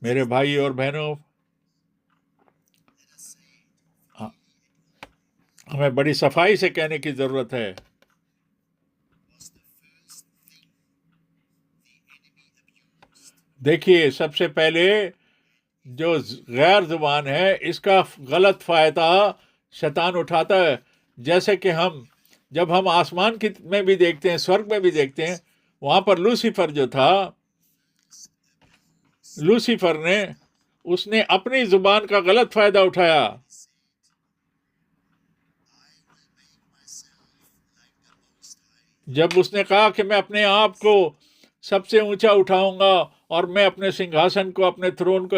S2: मेरे भाई और बहनों, हमें बड़ी सफाई से कहने की जरूरत है। देखिए, सबसे पहले जो गैर जुबान है, इसका गलत फायदा शैतान उठाता है। जैसे कि जब हम आसमान में भी देखते हैं, स्वर्ग में भी देखते हैं, वहां पर लूसीफर जो था, लूसीफर ने उसने अपनी जुबान का गलत फायदा उठाया। जब उसने कहा कि मैं अपने आप को सबसे ऊंचा उठाऊंगा और मैं अपने सिंहासन को, अपने थ्रोन को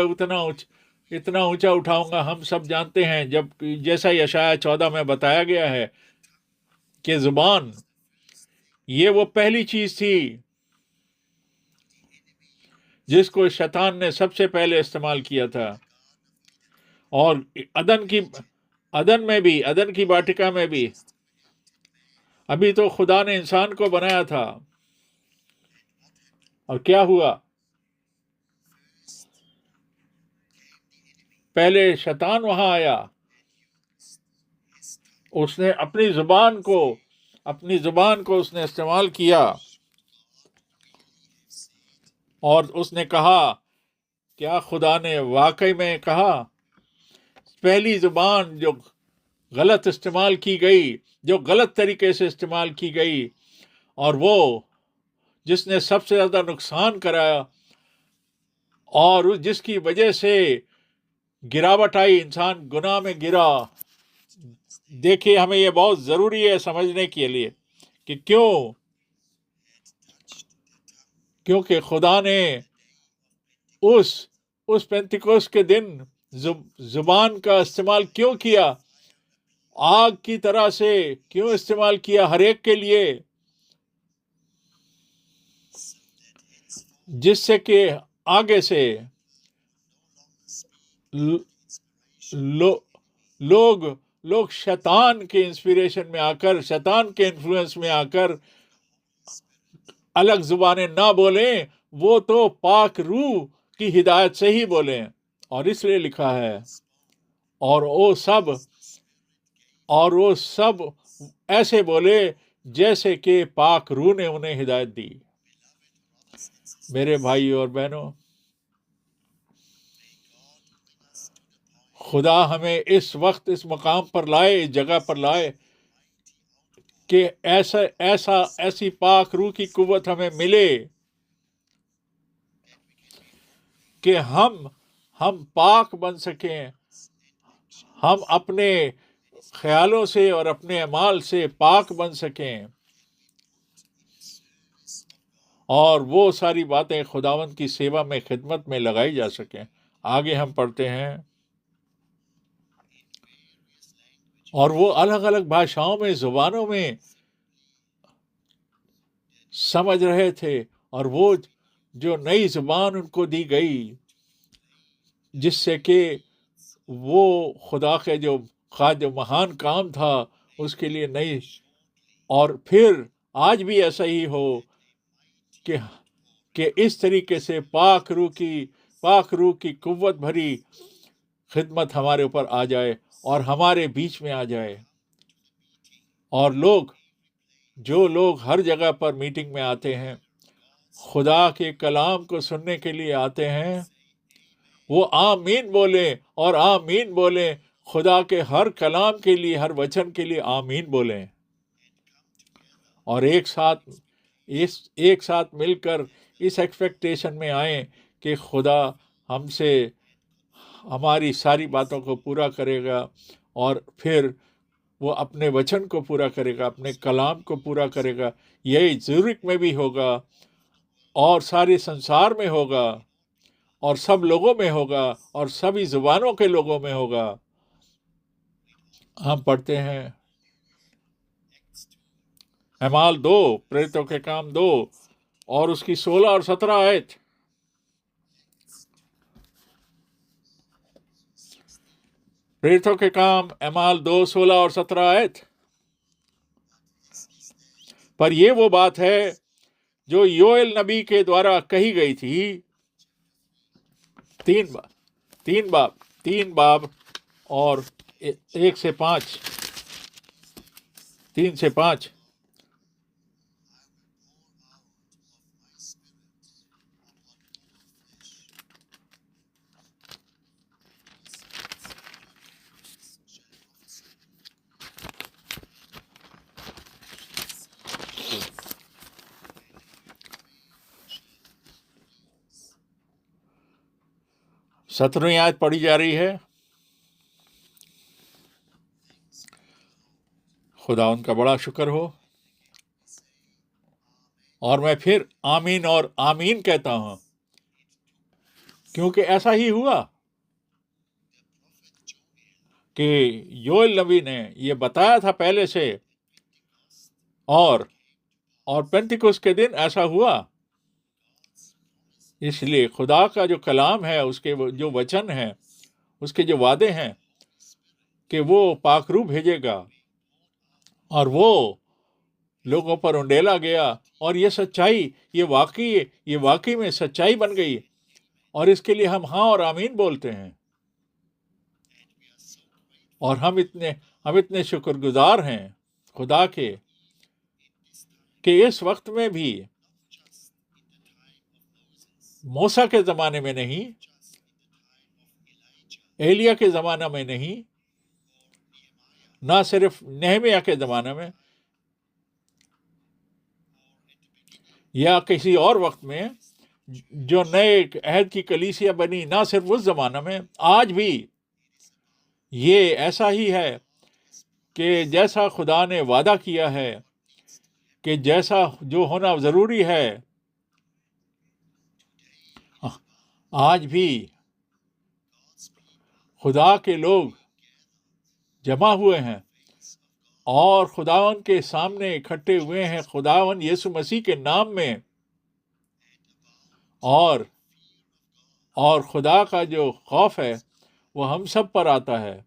S2: इतना ऊंचा उठाऊंगा। हम सब जानते हैं, जब जैसा यशाया 14 में बताया गया है कि जुबान ये वो पहली चीज थी जिसको शैतान ने सबसे पहले इस्तेमाल किया था। और अदन की वाटिका में भी अभी तो खुदा ने इंसान को बनाया था, और क्या हुआ? पहले शैतान वहां आया, उसने अपनी जुबान को उसने इस्तेमाल किया, और उसने कहा, क्या खुदा ने वाकई में कहा? पहली जुबान जो गलत इस्तेमाल की गई, जो गलत तरीके से इस्तेमाल की गई, और वो जिसने सबसे ज्यादा नुकसान कराया, और जिसकी वजह से गिरावट आई, इंसान गुनाह में गिरा। देखिए, हमें यह बहुत जरूरी है समझने के लिए कि क्योंकि खुदा ने उस पेंतिकोस्त के दिन जुबान का इस्तेमाल क्यों किया, आग की तरह से क्यों इस्तेमाल किया हर एक के लिए, जिससे कि आगे से लोग शैतान के इंस्पिरेशन में आकर, शैतान के इन्फ्लुएंस में आकर अलग जुबानें ना बोलें, वो तो पाक रूह की हिदायत से ही बोलें। और इसलिए लिखा है, और वो सब ऐसे बोले जैसे कि पाक रूह ने उन्हें हिदायत दी। मेरे भाई और बहनों, खुदा हमें इस वक्त इस मकाम पर लाए, इस जगह पर लाए कि ऐसी पाक रूह की कुव्वत हमें मिले कि हम पाक बन सकें, हम अपने ख्यालों से और अपने अमाल से पाक बन सकें और वो सारी बातें खुदावंद की सेवा में, खिदमत में लगाई जा सकें। आगे हम पढ़ते हैं, और वो अलग अलग भाषाओं में, जुबानों में समझ रहे थे, और वो जो नई जुबान उनको दी गई जिससे कि वो खुदा के जो महान काम था उसके लिए नई, और फिर आज भी ऐसा ही हो कि इस तरीके से पाक रूह की कुव्वत भरी खिदमत हमारे ऊपर आ जाए और हमारे बीच में आ जाए। और जो लोग हर जगह पर मीटिंग में आते हैं, खुदा के कलाम को सुनने के लिए आते हैं, वो आमीन बोले और आमीन बोले, खुदा के हर कलाम के लिए, हर वचन के लिए आमीन बोलें, और एक साथ मिलकर इस एक्सपेक्टेशन में आए कि खुदा हमसे हमारी सारी बातों को पूरा करेगा, और फिर वो अपने वचन को पूरा करेगा, अपने कलाम को पूरा करेगा। यही ज़ुरिक में भी होगा और सारे संसार में होगा और सब लोगों में होगा और सभी जुबानों के लोगों में होगा। हम पढ़ते हैं अमाल 2, प्रेरितों के काम 2 और उसकी 16 और 17 आयत। प्रेरितों के काम अमाल 2, 16 और 17 आयत। पर ये वो बात है जो योएल नबी के द्वारा कही गई थी। 3 बाब और 1 से 5, 3 से 5। सत्रहवीं आयत पढ़ी जा रही है। खुदा उनका बड़ा शुक्र हो, और मैं फिर आमीन और आमीन कहता हूं, क्योंकि ऐसा ही हुआ कि योएल नबी ने ये बताया था पहले से, और पेंतिकुस्त के दिन ऐसा हुआ। इसलिए खुदा का जो कलाम है, उसके जो वचन है, उसके जो वादे हैं कि वो पाकरू भेजेगा, और वो लोगों पर उंडेला गया, और ये सच्चाई, ये वाकई में सच्चाई बन गई, और इसके लिए हम हाँ और आमीन बोलते हैं। और हम इतने शुक्रगुजार हैं खुदा के कि इस वक्त में भी, मूसा के ज़माने में नहीं, एलिया के ज़माना में नहीं, ना सिर्फ नेहमिया के ज़माने में या किसी और वक्त में, जो नए अहद की कलीसिया बनी, ना सिर्फ उस ज़माना में, आज भी ये ऐसा ही है कि जैसा खुदा ने वादा किया है कि जैसा जो होना ज़रूरी है, आज भी खुदा के लोग जमा हुए हैं और खुदावन के सामने इकट्ठे हुए हैं, खुदावन यीशु मसीह के नाम में, और खुदा का जो खौफ है वो हम सब पर आता है।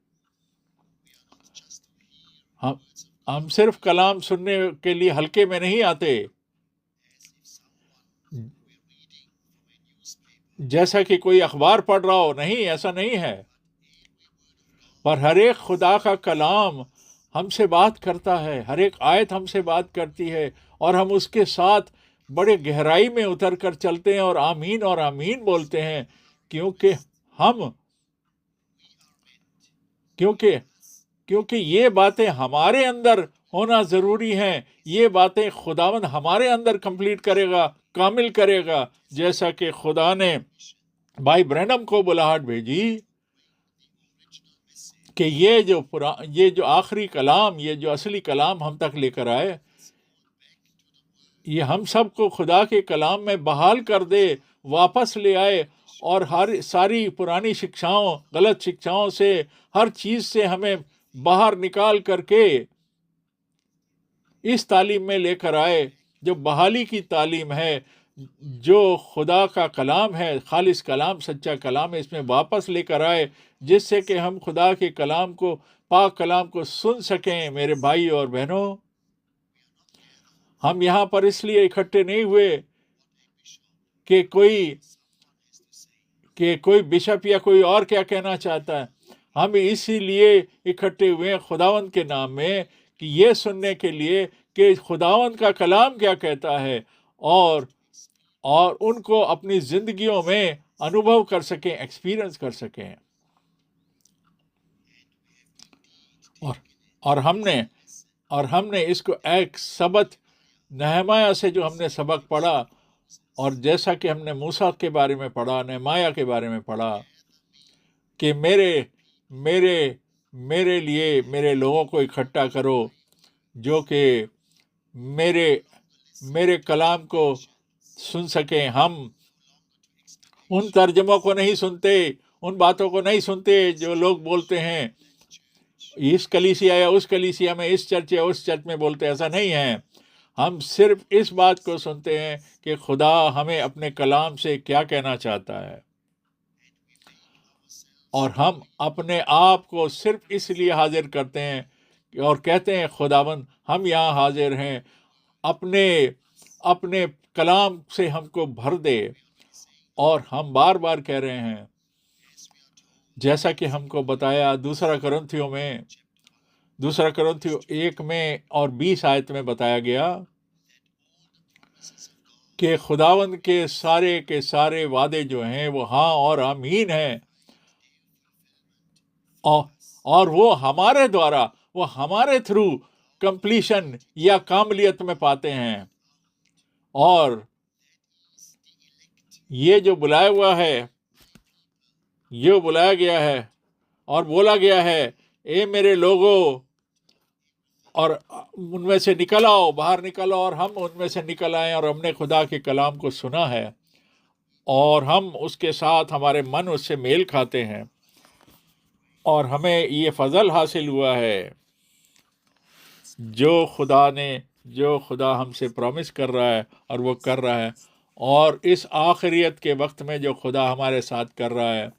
S2: हम सिर्फ कलाम सुनने के लिए हल्के में नहीं आते, जैसा कि कोई अखबार पढ़ रहा हो, नहीं, ऐसा नहीं है। पर हर एक खुदा का कलाम हमसे बात करता है, हर एक आयत हमसे बात करती है, और हम उसके साथ बड़े गहराई में उतर कर चलते हैं और आमीन बोलते हैं, क्योंकि क्योंकि क्योंकि ये बातें हमारे अंदर होना ज़रूरी हैं। ये बातें खुदावंद हमारे अंदर कंप्लीट करेगा, कामिल करेगा। जैसा कि खुदा ने भाई ब्रैनम को बुलाहट भेजी कि ये जो आखिरी कलाम, ये जो असली कलाम हम तक लेकर आए, ये हम सबको खुदा के कलाम में बहाल कर दे, वापस ले आए, और हर सारी पुरानी शिक्षाओं, गलत शिक्षाओं से, हर चीज़ से हमें बाहर निकाल करके इस तालीम में लेकर आए जो बहाली की तालीम है, जो खुदा का कलाम है, खालिस कलाम, सच्चा कलाम है। इसमें वापस लेकर आए जिससे कि हम खुदा के कलाम को, पाक कलाम को सुन सकें। मेरे भाई और बहनों, हम यहाँ पर इसलिए इकट्ठे नहीं हुए कि कोई बिशप या कोई और क्या कहना चाहता है। हम इसीलिए इकट्ठे हुए हैं खुदावंद के नाम में कि ये सुनने के लिए कि खुदावंद का कलाम क्या कहता है, और उनको अपनी जिंदगियों में अनुभव कर सकें, एक्सपीरियंस कर सकें। और हमने इसको एक सबक नहमाया से जो हमने सबक पढ़ा, और जैसा कि हमने मूसा के बारे में पढ़ा, नहमाया के बारे में पढ़ा कि मेरे लिए मेरे लोगों को इकट्ठा करो जो कि मेरे कलाम को सुन सकें। हम उन तर्जमों को नहीं सुनते, उन बातों को नहीं सुनते जो लोग बोलते हैं, इस कलीसिया या उस कलीसिया में, इस चर्च या उस चर्च में बोलते, ऐसा नहीं है। हम सिर्फ इस बात को सुनते हैं कि खुदा हमें अपने कलाम से क्या कहना चाहता है, और हम अपने आप को सिर्फ इसलिए हाजिर करते हैं और कहते हैं, खुदावंद हम यहाँ हाजिर हैं, अपने कलाम से हमको भर दे। और हम बार बार कह रहे हैं, जैसा कि हमको बताया दूसरा कुरिन्थियों 1 में और 20 आयत में बताया गया कि खुदावंद के सारे वादे जो हैं वो हाँ और आमीन हैं, और वो हमारे द्वारा, वो हमारे थ्रू कंप्लीशन या कामलियत में पाते हैं। और ये जो बुलाया हुआ है, ये बुलाया गया है और बोला गया है, ए मेरे लोगों, और उनमें से निकल आओ, बाहर निकल आओ। और हम उनमें से निकल आए और हमने खुदा के कलाम को सुना है, और हम उसके साथ, हमारे मन उससे मेल खाते हैं, और हमें ये फजल हासिल हुआ है जो खुदा हमसे प्रॉमिस कर रहा है और वो कर रहा है। और इस आखिरियत के वक्त में जो खुदा हमारे साथ कर रहा है,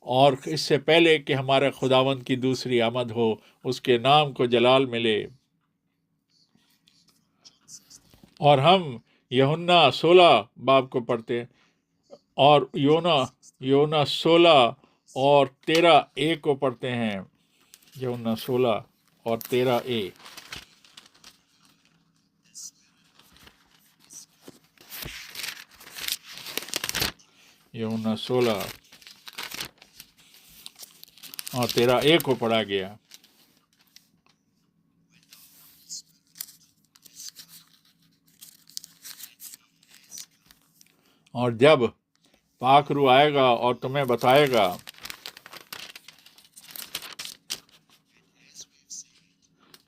S2: और इससे पहले कि हमारे खुदावंद की दूसरी आमद हो, उसके नाम को जलाल मिले। और हम यूहन्ना 16 बाब को पढ़ते हैं, और यूहन्ना 16 और 13a को पढ़ते हैं। यूहन्ना 16 और 13a। यूहन्ना 16 और 13a को पढ़ा गया। और जब पाक रूह आएगा और तुम्हें बताएगा,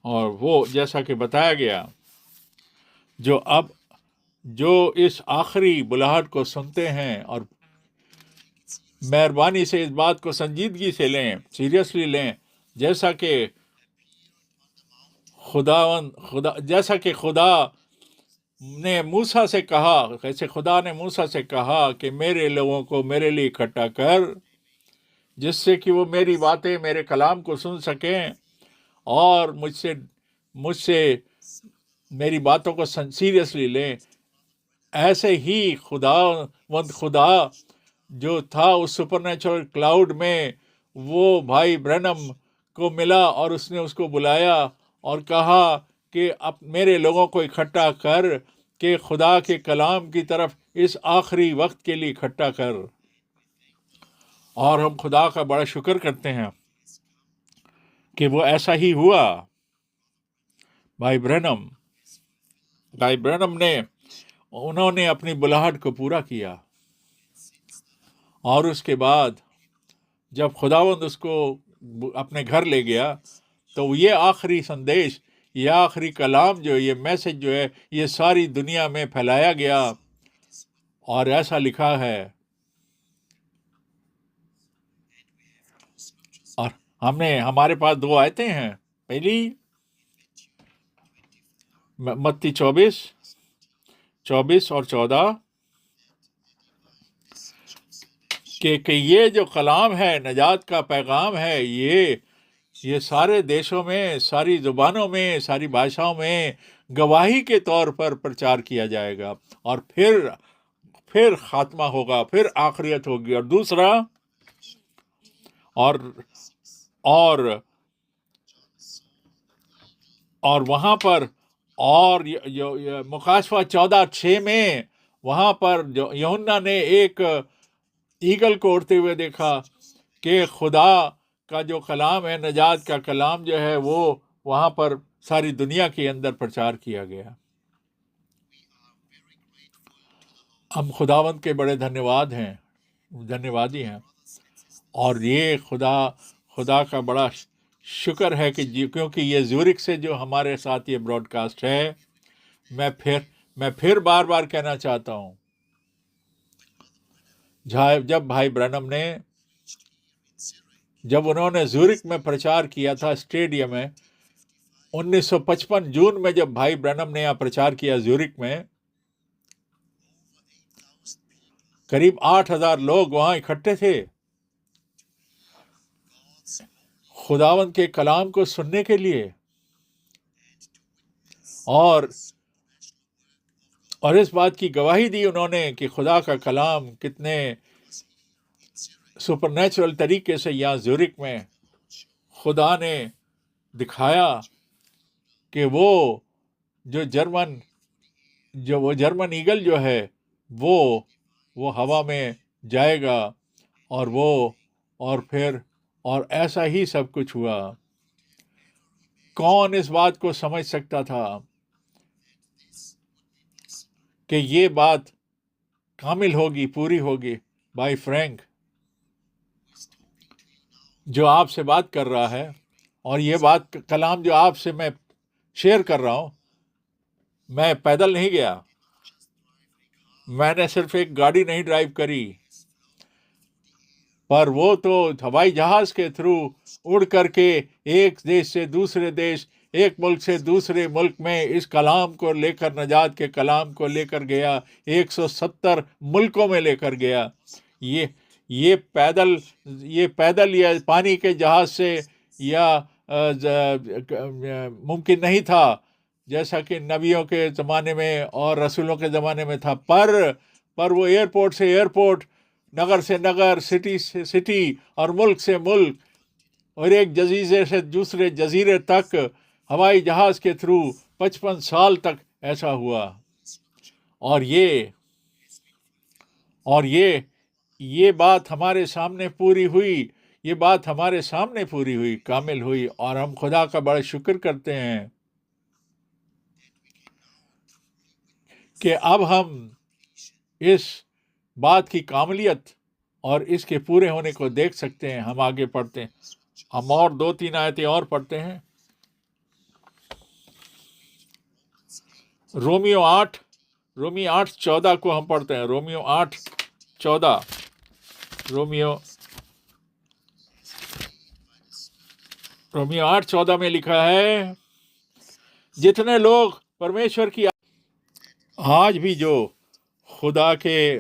S2: और वो जैसा कि बताया गया, जो इस आखिरी बुलाहट को सुनते हैं और मेहरबानी से इस बात को संजीदगी से लें, सीरियसली लें, जैसा कि खुदा ने मूसा से कहा, कैसे खुदा ने मूसा से कहा कि मेरे लोगों को मेरे लिए इकट्ठा कर, जिससे कि वो मेरी बातें, मेरे कलाम को सुन सकें और मुझसे मेरी बातों को सीरियसली लें। ऐसे ही खुदा जो था उस सुपरनेचुरल क्लाउड में, वो भाई ब्रैनम को मिला और उसने उसको बुलाया और कहा कि अब मेरे लोगों को इकट्ठा कर, कि खुदा के कलाम की तरफ इस आखिरी वक्त के लिए इकट्ठा कर। और हम खुदा का बड़ा शुक्र करते हैं कि वो ऐसा ही हुआ। भाई ब्रैनम ने उन्होंने अपनी बुलाहट को पूरा किया, और उसके बाद जब खुदावंद उसको अपने घर ले गया, तो ये आखिरी संदेश, ये आखिरी कलाम जो, ये मैसेज जो है, ये सारी दुनिया में फैलाया गया। और ऐसा लिखा है, और हमारे पास 2 आयतें हैं। पहली मत्ती 24 और 14 कि ये जो कलाम है, नजात का पैगाम है, ये सारे देशों में, सारी जुबानों में, सारी भाषाओं में गवाही के तौर पर प्रचार किया जाएगा, और फिर खात्मा होगा, फिर आखिरियत होगी। और दूसरा, और वहां पर, और मुकाशवा 14:6 में वहां पर जो यूहन्ना ने एक ईगल को उड़ते हुए देखा कि खुदा का जो कलाम है, नजात का कलाम जो है, वो वहां पर सारी दुनिया के अंदर प्रचार किया गया। हम खुदावंत के बड़े धन्यवादी हैं, और ये खुदा का बड़ा शुक्र है कि क्योंकि ये ज़ूरिक से जो हमारे साथ ये ब्रॉडकास्ट है, मैं फिर बार बार कहना चाहता हूँ, जब भाई ब्रैनम ने, जब उन्होंने ज़ूरिक में प्रचार किया था स्टेडियम में 1955 जून में, जब भाई ब्रैनम ने यहाँ प्रचार किया ज़ूरिक में, करीब 8,000 लोग वहाँ इकट्ठे थे खुदावंत के कलाम को सुनने के लिए, और इस बात की गवाही दी उन्होंने कि खुदा का कलाम कितने सुपरनेचुरल तरीके से यहाँ ज़ूरिक में खुदा ने दिखाया कि वो जर्मन ईगल जो है, वो हवा में जाएगा, और ऐसा ही सब कुछ हुआ। कौन इस बात को समझ सकता था कि ये बात कामिल होगी, पूरी होगी? भाई फ्रैंक जो आपसे बात कर रहा है, और ये बात कलाम जो आपसे मैं शेयर कर रहा हूँ, मैं पैदल नहीं गया, मैंने सिर्फ एक गाड़ी नहीं ड्राइव करी, पर वो तो हवाई जहाज के थ्रू उड़ करके एक देश से दूसरे देश, एक मुल्क से दूसरे मुल्क में इस कलाम को लेकर, नजात के कलाम को लेकर गया, 170 मुल्कों में लेकर गया। ये पैदल या पानी के जहाज से या मुमकिन नहीं था, जैसा कि नबियों के ज़माने में और रसूलों के ज़माने में था, पर वो एयरपोर्ट से एयरपोर्ट, नगर से नगर, सिटी से सिटी, और मुल्क से मुल्क, और एक जजीरे से दूसरे जजीरे तक हवाई जहाज़ के थ्रू 55 साल तक ऐसा हुआ। और ये बात हमारे सामने पूरी हुई, कामिल हुई, और हम खुदा का बड़ा शुक्र करते हैं कि अब हम इस बात की कामलियत और इसके पूरे होने को देख सकते हैं। हम आगे पढ़ते हैं, हम और 2-3 आयतें और पढ़ते हैं। रोमियो 8:14 को हम पढ़ते हैं। रोमियो 8:14 में लिखा है, जितने लोग परमेश्वर की आज भी जो खुदा के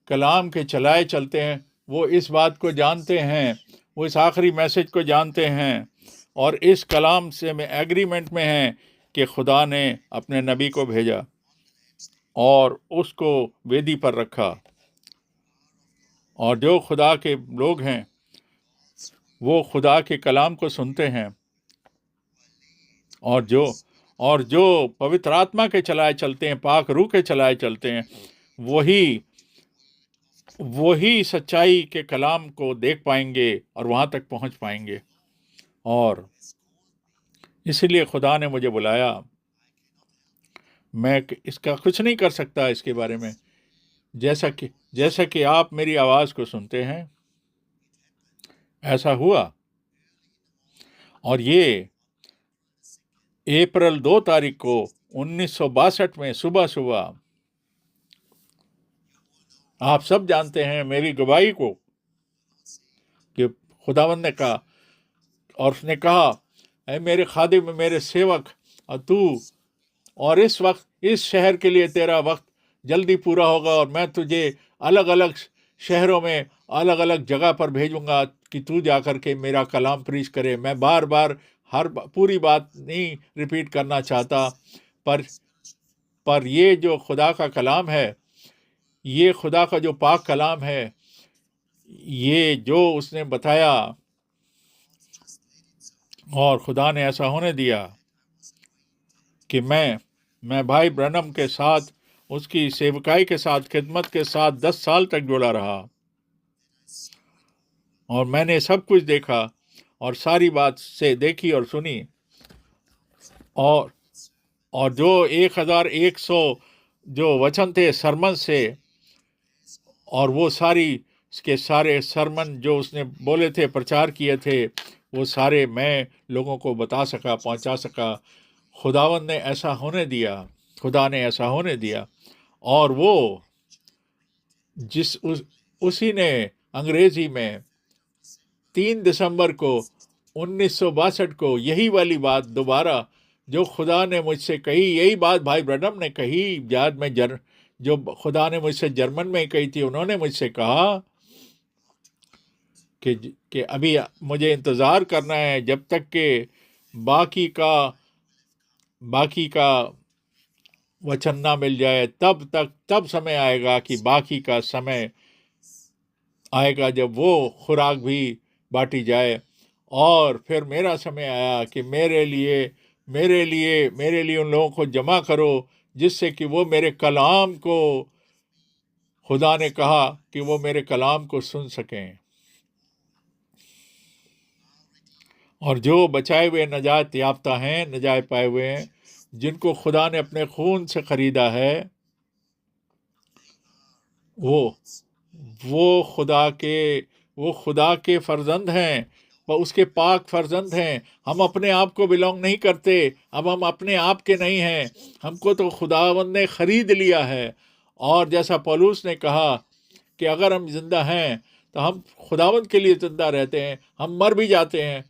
S2: कलाम के चलाए चलते हैं, वो इस बात को जानते हैं, वो इस आखिरी मैसेज को जानते हैं, और इस कलाम से में एग्रीमेंट में हैं कि खुदा ने अपने नबी को भेजा और उसको वेदी पर रखा, और जो खुदा के लोग हैं वो खुदा के कलाम को सुनते हैं, और जो पवित्र आत्मा के चलाए चलते हैं, पाक रूह के चलाए चलते हैं, वही सच्चाई के कलाम को देख पाएंगे और वहाँ तक पहुँच पाएंगे। और इसलिए खुदा ने मुझे बुलाया। मैं इसका कुछ नहीं कर सकता इसके बारे में। जैसा कि आप मेरी आवाज़ को सुनते हैं, ऐसा हुआ। और ये अप्रैल 2 तारीख को 1962 में सुबह सुबह, आप सब जानते हैं मेरी गवाही को, कि खुदावंद ने कहा, और उसने कहा, ऐ मेरे खादिम, मेरे सेवक, और तू, और इस वक्त इस शहर के लिए तेरा वक्त जल्दी पूरा होगा, और मैं तुझे अलग अलग शहरों में अलग अलग जगह पर भेजूंगा कि तू जाकर के मेरा कलाम प्रीच करे। मैं बार बार पूरी बात नहीं रिपीट करना चाहता, पर ये जो खुदा का कलाम है, ये खुदा का जो पाक कलाम है, ये जो उसने बताया, और खुदा ने ऐसा होने दिया कि मैं भाई ब्रनम के साथ, उसकी सेवकाई के साथ, खिदमत के साथ 10 साल तक जुड़ा रहा, और मैंने सब कुछ देखा और सारी बात से देखी और सुनी। और जो 1100 जो वचन थे सरमन से, और वो सारे सरमन जो उसने बोले थे, प्रचार किए थे, वो सारे मैं लोगों को बता सका, पहुंचा सका। खुदावन ने ऐसा होने दिया, खुदा ने ऐसा होने दिया। और वो उसी ने अंग्रेजी में 3 दिसंबर को 1962 को यही वाली बात दोबारा जो खुदा ने मुझसे कही, यही बात भाई ब्रनम ने कही, याद में जो खुदा ने मुझसे जर्मन में कही थी। उन्होंने मुझसे कहा कि अभी मुझे इंतज़ार करना है जब तक कि बाकी का वचन ना मिल जाए, तब समय आएगा कि बाकी का समय आएगा जब वो खुराक भी बांटी जाए। और फिर मेरा समय आया कि मेरे लिए उन लोगों को जमा करो, जिससे कि वो मेरे कलाम को, खुदा ने कहा कि वो मेरे कलाम को सुन सकें। और जो बचाए हुए नजात याफ्ता हैं, नजात पाए हुए हैं, जिनको खुदा ने अपने खून से खरीदा है, वो खुदा के फर्जंद हैं, वो उसके पाक फर्जंद हैं। हम अपने आप को बिलोंग नहीं करते, अब हम अपने आप के नहीं हैं, हमको तो खुदावंद ने खरीद लिया है। और जैसा पौलुस ने कहा कि अगर हम जिंदा हैं तो हम खुदावंद के लिए जिंदा रहते हैं, हम मर भी जाते हैं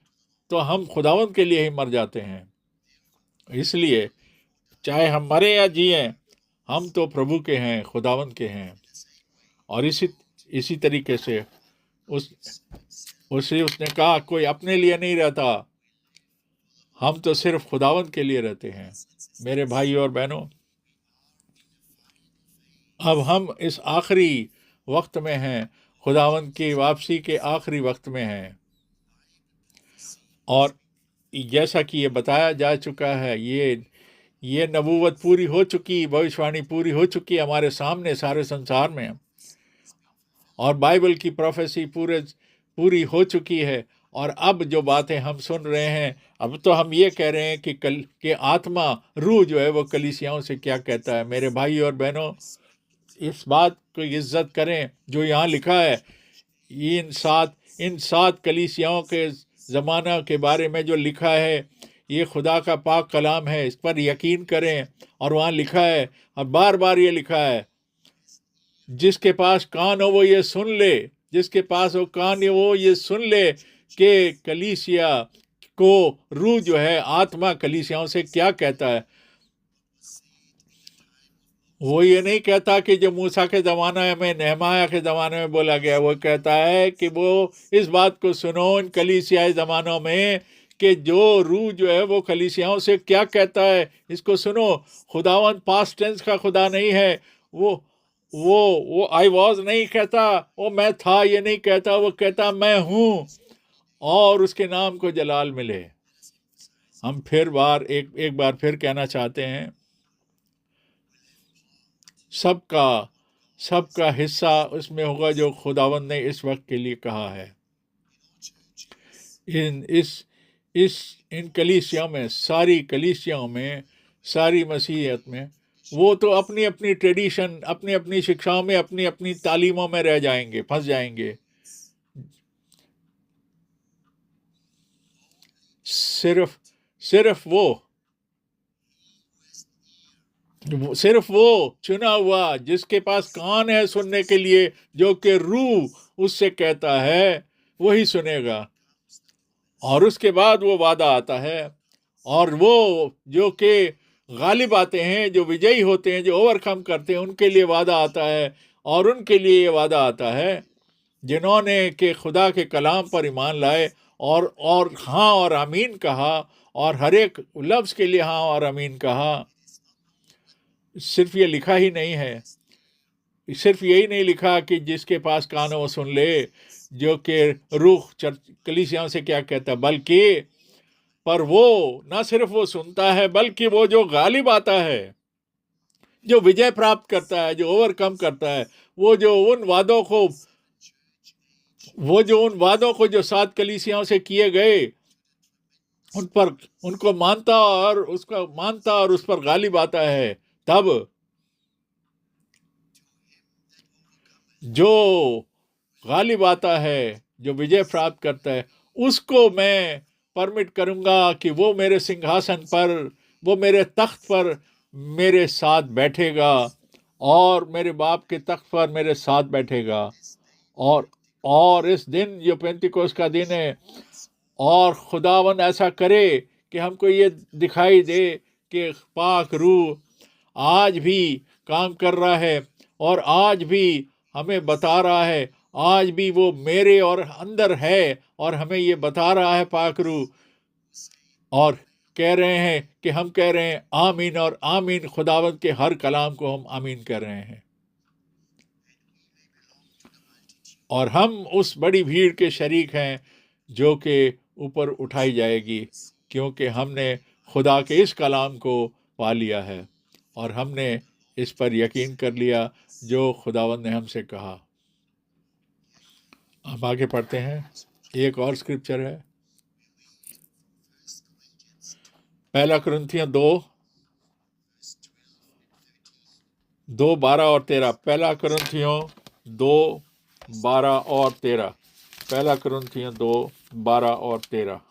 S2: तो हम खुदावंद के लिए ही मर जाते हैं। इसलिए चाहे हम मरे या जिए, हम तो प्रभु के हैं, खुदावंद के हैं। और इसी तरीके से उसने कहा, कोई अपने लिए नहीं रहता, हम तो सिर्फ खुदावंद के लिए रहते हैं। मेरे भाई और बहनों, अब हम इस आखिरी वक्त में हैं, खुदावंद की वापसी के आखिरी वक्त में हैं। और जैसा कि ये बताया जा चुका है, ये नबूवत पूरी हो चुकी, भविष्यवाणी पूरी हो चुकी हमारे सामने सारे संसार में, और बाइबल की प्रोफेसी पूरी हो चुकी है। और अब जो बातें हम सुन रहे हैं, अब तो हम ये कह रहे हैं कि आत्मा, रूह जो है वो कलीसियाओं से क्या कहता है। मेरे भाई और बहनों, इस बात को इज्जत करें जो यहाँ लिखा है। इन सात कलीसियाओं के ज़माना के बारे में जो लिखा है, ये खुदा का पाक कलाम है, इस पर यकीन करें। और वहाँ लिखा है, और बार बार ये लिखा है, जिसके पास कान हो वो ये सुन ले, जिसके पास वो कान हो वो ये सुन ले कि कलीसिया को रूह जो है, आत्मा कलीसियाओं से क्या कहता है। वो ये नहीं कहता कि जो मूसा के ज़माने में, नेहमाया के ज़माने में बोला गया, वो कहता है कि वो इस बात को सुनो इन कलीसियाई ज़मानों में कि जो रूह जो है वो कलीसियाओं से क्या कहता है, इसको सुनो। खुदावंद पास्ट टेंस का खुदा नहीं है। वो आई वॉज नहीं कहता, वो मैं था ये नहीं कहता, वो कहता मैं हूँ, और उसके नाम को जलाल मिले। हम एक बार फिर कहना चाहते हैं, सबका हिस्सा उसमें होगा जो खुदावंद ने इस वक्त के लिए कहा है। इन कलीसियाओं में, सारी कलीसियाओं में, सारी मसीहियत में, वो तो अपनी अपनी ट्रेडिशन, अपनी अपनी शिक्षाओं में, अपनी अपनी तालीमों में रह जाएंगे, फंस जाएंगे। सिर्फ वो चुना हुआ जिसके पास कान है सुनने के लिए, जो कि रूह उससे कहता है, वही सुनेगा। और उसके बाद वो वादा आता है, और वो जो कि गालिब आते हैं, जो विजयी होते हैं, जो ओवरकम करते हैं, उनके लिए वादा आता है। और उनके लिए ये वादा आता है जिन्होंने के खुदा के कलाम पर ईमान लाए और हाँ और आमीन कहा, और हर एक लफ्ज़ के लिए हाँ और आमीन कहा। सिर्फ ये लिखा ही नहीं है, सिर्फ यही नहीं लिखा कि जिसके पास कान हो वो सुन ले, जो कि रूह कलीसियाओं से क्या कहता, बल्कि पर वो ना सिर्फ वो सुनता है, बल्कि वो जो गालिब आता है, जो विजय प्राप्त करता है, जो ओवरकम करता है, वो जो उन वादों को जो 7 कलीसियाओं से किए गए, उनको मानता और उस पर गालिब आता है, तब जो गालिब आता है, जो विजय प्राप्त करता है, उसको मैं परमिट करूंगा कि वो मेरे सिंहासन पर, वो मेरे तख्त पर मेरे साथ बैठेगा, और मेरे बाप के तख्त पर मेरे साथ बैठेगा। और इस दिन जो पेंतिकोस का दिन है, और खुदावन ऐसा करे कि हमको ये दिखाई दे कि पाक रूह आज भी काम कर रहा है, और आज भी हमें बता रहा है, आज भी वो मेरे और अंदर है, और हमें ये बता रहा है पाक रूह, और कह रहे हैं कि हम कह रहे हैं आमीन और आमीन। खुदावंद के हर कलाम को हम आमीन कर रहे हैं, और हम उस बड़ी भीड़ के शरीक हैं जो कि ऊपर उठाई जाएगी, क्योंकि हमने खुदा के इस कलाम को पा लिया है, और हमने इस पर यकीन कर लिया जो खुदावंद ने हमसे कहा। हम आगे पढ़ते हैं। एक और स्क्रिप्चर है, 1 कुरिन्थियों 2:12 और 13। 1 कुरिन्थियों 2:12 और 13। 1 कुरिन्थियों 2:12 और 13।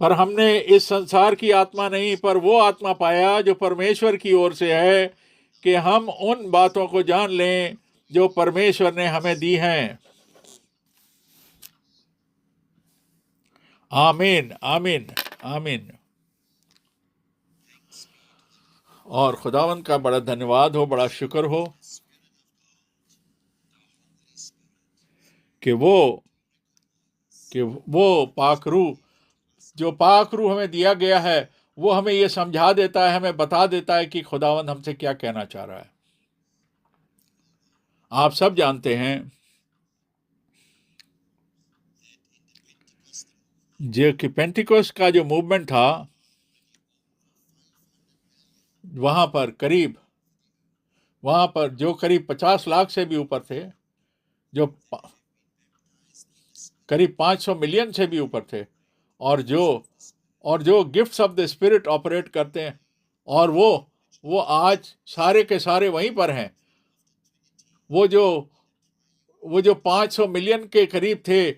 S2: पर हमने इस संसार की आत्मा नहीं, पर वो आत्मा पाया जो परमेश्वर की ओर से है, कि हम उन बातों को जान लें जो परमेश्वर ने हमें दी हैं। आमीन आमीन आमीन। और खुदावंद का बड़ा धन्यवाद हो, बड़ा शुक्र हो कि वो पाक रूह, जो पाक रूह हमें दिया गया है, वो हमें ये समझा देता है, हमें बता देता है कि खुदावंद हमसे क्या कहना चाह रहा है। आप सब जानते हैं जो कि पेंटिकोस्ट का जो मूवमेंट था, वहाँ पर जो करीब 50 लाख से भी ऊपर थे, जो करीब 500 मिलियन से भी ऊपर थे, और जो gifts of the spirit operate करते हैं, और वो आज सारे के सारे वहीं पर हैं। वो जो 500 मिलियन के करीब थे,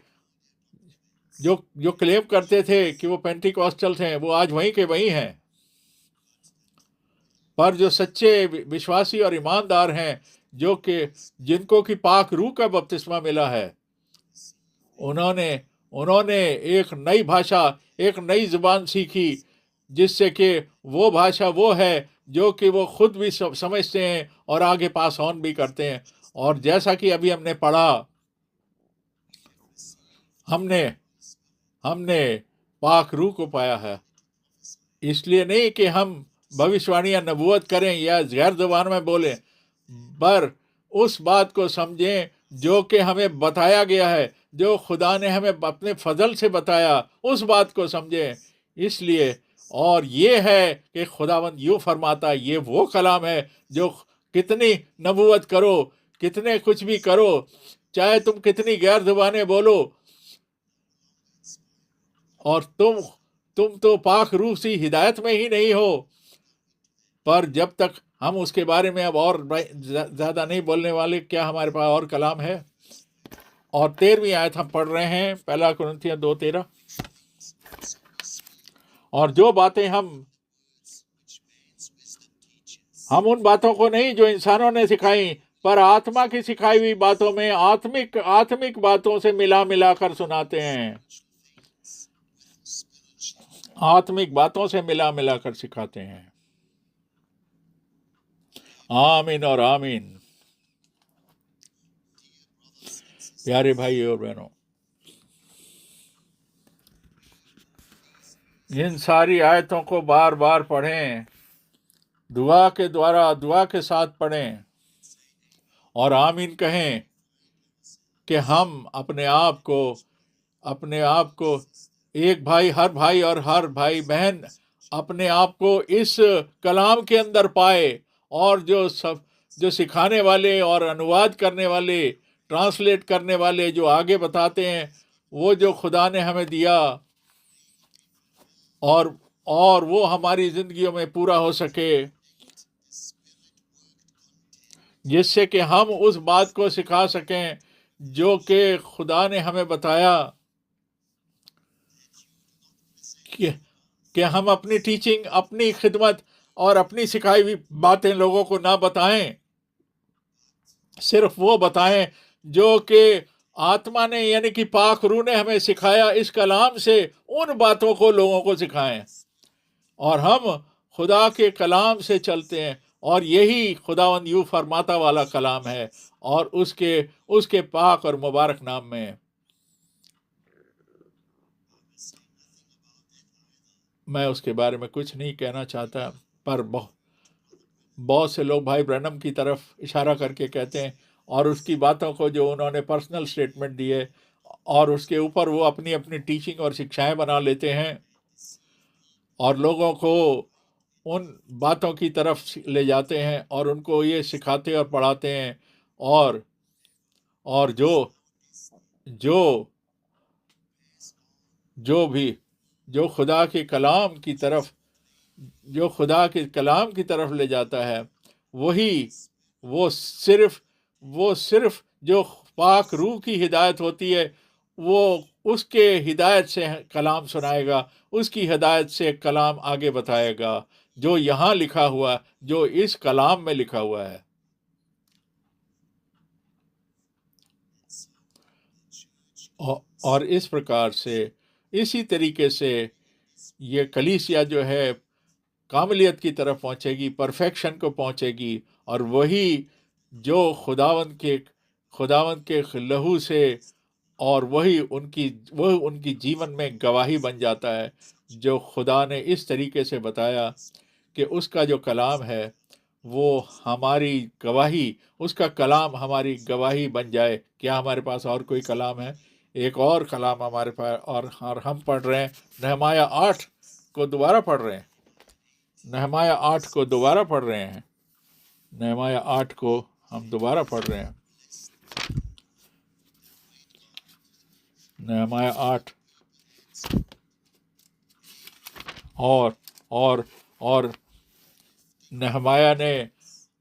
S2: जो क्लेम करते थे कि वो पेंटिकॉस्टल्स हैं, वो आज वहीं के वहीं हैं। पर जो सच्चे विश्वासी और ईमानदार हैं, जिनको कि पाक रूह का बपतिस्मा मिला है, उन्होंने एक नई भाषा, एक नई जुबान सीखी, जिससे कि वो भाषा वो है जो कि वो खुद भी समझते हैं और आगे पास ऑन भी करते हैं। और जैसा कि अभी हमने पढ़ा, हमने पाक रूह को पाया है। इसलिए नहीं कि हम भविष्यवाणियां नबूवत करें या गैर ज़ुबान में बोलें, पर उस बात को समझें जो कि हमें बताया गया है, जो खुदा ने हमें अपने फजल से बताया, उस बात को समझें। इसलिए और ये है कि खुदावंद यूँ फरमाता है, ये वो कलाम है जो कितनी नबूवत करो, कितने कुछ भी करो, चाहे तुम कितनी गैर जुबानें बोलो, और तुम तो पाक रूह सी हिदायत में ही नहीं हो। पर जब तक हम उसके बारे में अब और ज़्यादा नहीं बोलने वाले, क्या हमारे पास और कलाम है। और 13वीं आयत हम पढ़ रहे हैं, 1 कुरिन्थियों 2:13। और जो बातें हम उन बातों को नहीं जो इंसानों ने सिखाई, पर आत्मा की सिखाई हुई बातों में आत्मिक बातों से मिला कर सुनाते हैं। आत्मिक बातों से मिला कर सिखाते हैं। आमीन और आमीन। प्यारे भाई और बहनों, इन सारी आयतों को बार बार पढ़ें, दुआ के साथ पढ़ें और आमीन कहें कि हम अपने आप को एक भाई, हर भाई और हर भाई बहन अपने आप को इस कलाम के अंदर पाए, और जो सिखाने वाले और अनुवाद करने वाले, ट्रांसलेट करने वाले जो आगे बताते हैं, वो जो खुदा ने हमें दिया, और वो हमारी जिंदगियों में पूरा हो सके, जिससे कि हम उस बात को सिखा सकें जो कि खुदा ने हमें बताया, कि हम अपनी टीचिंग, अपनी खिदमत और अपनी सिखाई हुई बातें लोगों को ना बताएं, सिर्फ वो बताएं जो कि आत्मा ने यानी कि पाक रूह ने हमें सिखाया। इस कलाम से उन बातों को लोगों को सिखाएं, और हम खुदा के कलाम से चलते हैं, और यही खुदावंद यूं फरमाता वाला कलाम है, और उसके पाक और मुबारक नाम में मैं उसके बारे में कुछ नहीं कहना चाहता। पर बहुत से लोग भाई ब्रैनम की तरफ इशारा करके कहते हैं, और उसकी बातों को जो उन्होंने पर्सनल स्टेटमेंट दिए, और उसके ऊपर वो अपनी अपनी टीचिंग और शिक्षाएं बना लेते हैं, और लोगों को उन बातों की तरफ ले जाते हैं, और उनको ये सिखाते और पढ़ाते हैं, और जो जो भी जो खुदा के कलाम की तरफ ले जाता है, वो सिर्फ जो पाक रूह की हिदायत होती है, वो उसके हिदायत से कलाम सुनाएगा, उसकी हिदायत से कलाम आगे बताएगा, जो यहाँ लिखा हुआ, जो इस कलाम में लिखा हुआ है। और इस प्रकार से, इसी तरीके से ये कलीसिया जो है कामलियत की तरफ पहुंचेगी, परफेक्शन को पहुंचेगी, और वही जो खुदावंद के लहू से, और वही उनकी जीवन में गवाही बन जाता है, जो खुदा ने इस तरीके से बताया कि उसका जो कलाम है वो हमारी गवाही, उसका कलाम हमारी गवाही बन जाए। क्या हमारे पास और कोई कलाम है? एक और कलाम हमारे पास, और हम पढ़ रहे हैं नहमाया 8 को दोबारा पढ़ रहे हैं। नहमाया 8 को दोबारा पढ़ रहे हैं। नहमाया 8 को हम दोबारा पढ़ रहे हैं। नहमाया 8 और नहमाया ने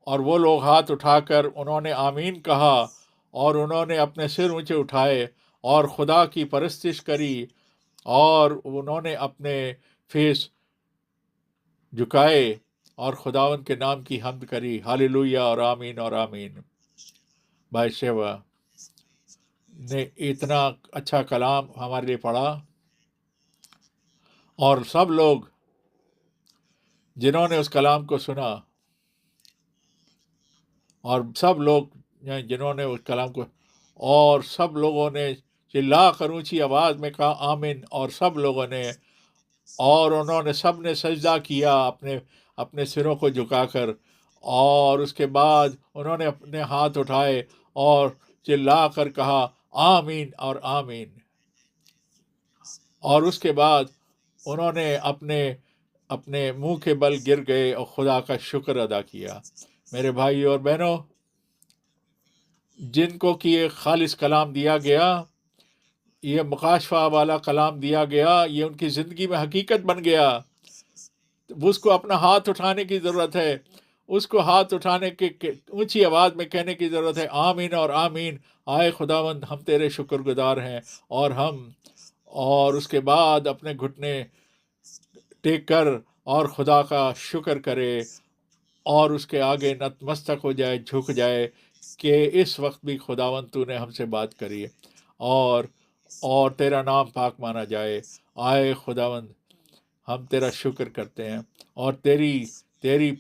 S2: और वो लोग हाथ उठाकर उन्होंने आमीन कहा, और उन्होंने अपने सिर ऊंचे उठाए और खुदा की परस्तिश करी, और उन्होंने अपने फेस झुकाए और खुदावंद के नाम की हम्द करी। हालेलुया और आमीन। भाई शेवा ने इतना अच्छा कलाम हमारे लिए पढ़ा, और सब लोग जिन्होंने उस कलाम को सुना, और सब लोग जिन्होंने उस कलाम को, और सब लोगों ने चिल्ला कर ऊंची आवाज़ में कहा आमीन, और सब लोगों ने, और उन्होंने सब ने सजदा किया अपने सिरों को झुकाकर, और उसके बाद उन्होंने अपने हाथ उठाए और चिल्ला कर कहा आमीन और आमीन। और उसके बाद उन्होंने अपने मुंह के बल गिर गए और खुदा का शुक्र अदा किया। मेरे भाई और बहनों, जिनको कि ये खालिस कलाम दिया गया, ये मुकाशफा वाला कलाम दिया गया, ये उनकी ज़िंदगी में हकीकत बन गया। उसको अपना हाथ उठाने की ज़रूरत है, उसको हाथ उठाने के ऊंची आवाज़ में कहने की ज़रूरत है, आमीन और आमीन। आए खुदावंद, हम तेरे शुक्रगुजार हैं। और उसके बाद अपने घुटने टेक कर और खुदा का शुक्र करे और उसके आगे नतमस्तक हो जाए, झुक जाए कि इस वक्त भी खुदावंद तूने हमसे बात करी है, और और तेरा नाम पाक माना जाए। आए खुदावंद, हम तेरा शुक्र करते हैं, और तेरी तेरी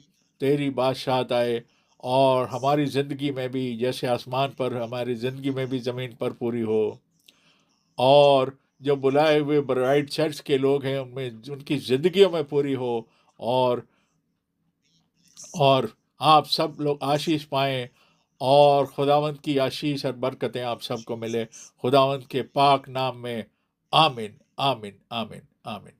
S2: तेरी बादशाहत आए और हमारी ज़िंदगी में भी, जैसे आसमान पर, हमारी ज़िंदगी में भी ज़मीन पर पूरी हो। और जो बुलाए हुए ब्राइट चर्च के लोग हैं, उनमें, उनकी ज़िंदगियों में पूरी हो। और और आप सब लोग आशीष पाएं, और खुदावंद की आशीष और बरकतें आप सबको मिले, खुदावंद के पाक नाम में। आमीन, आमीन, आमीन, आमीन।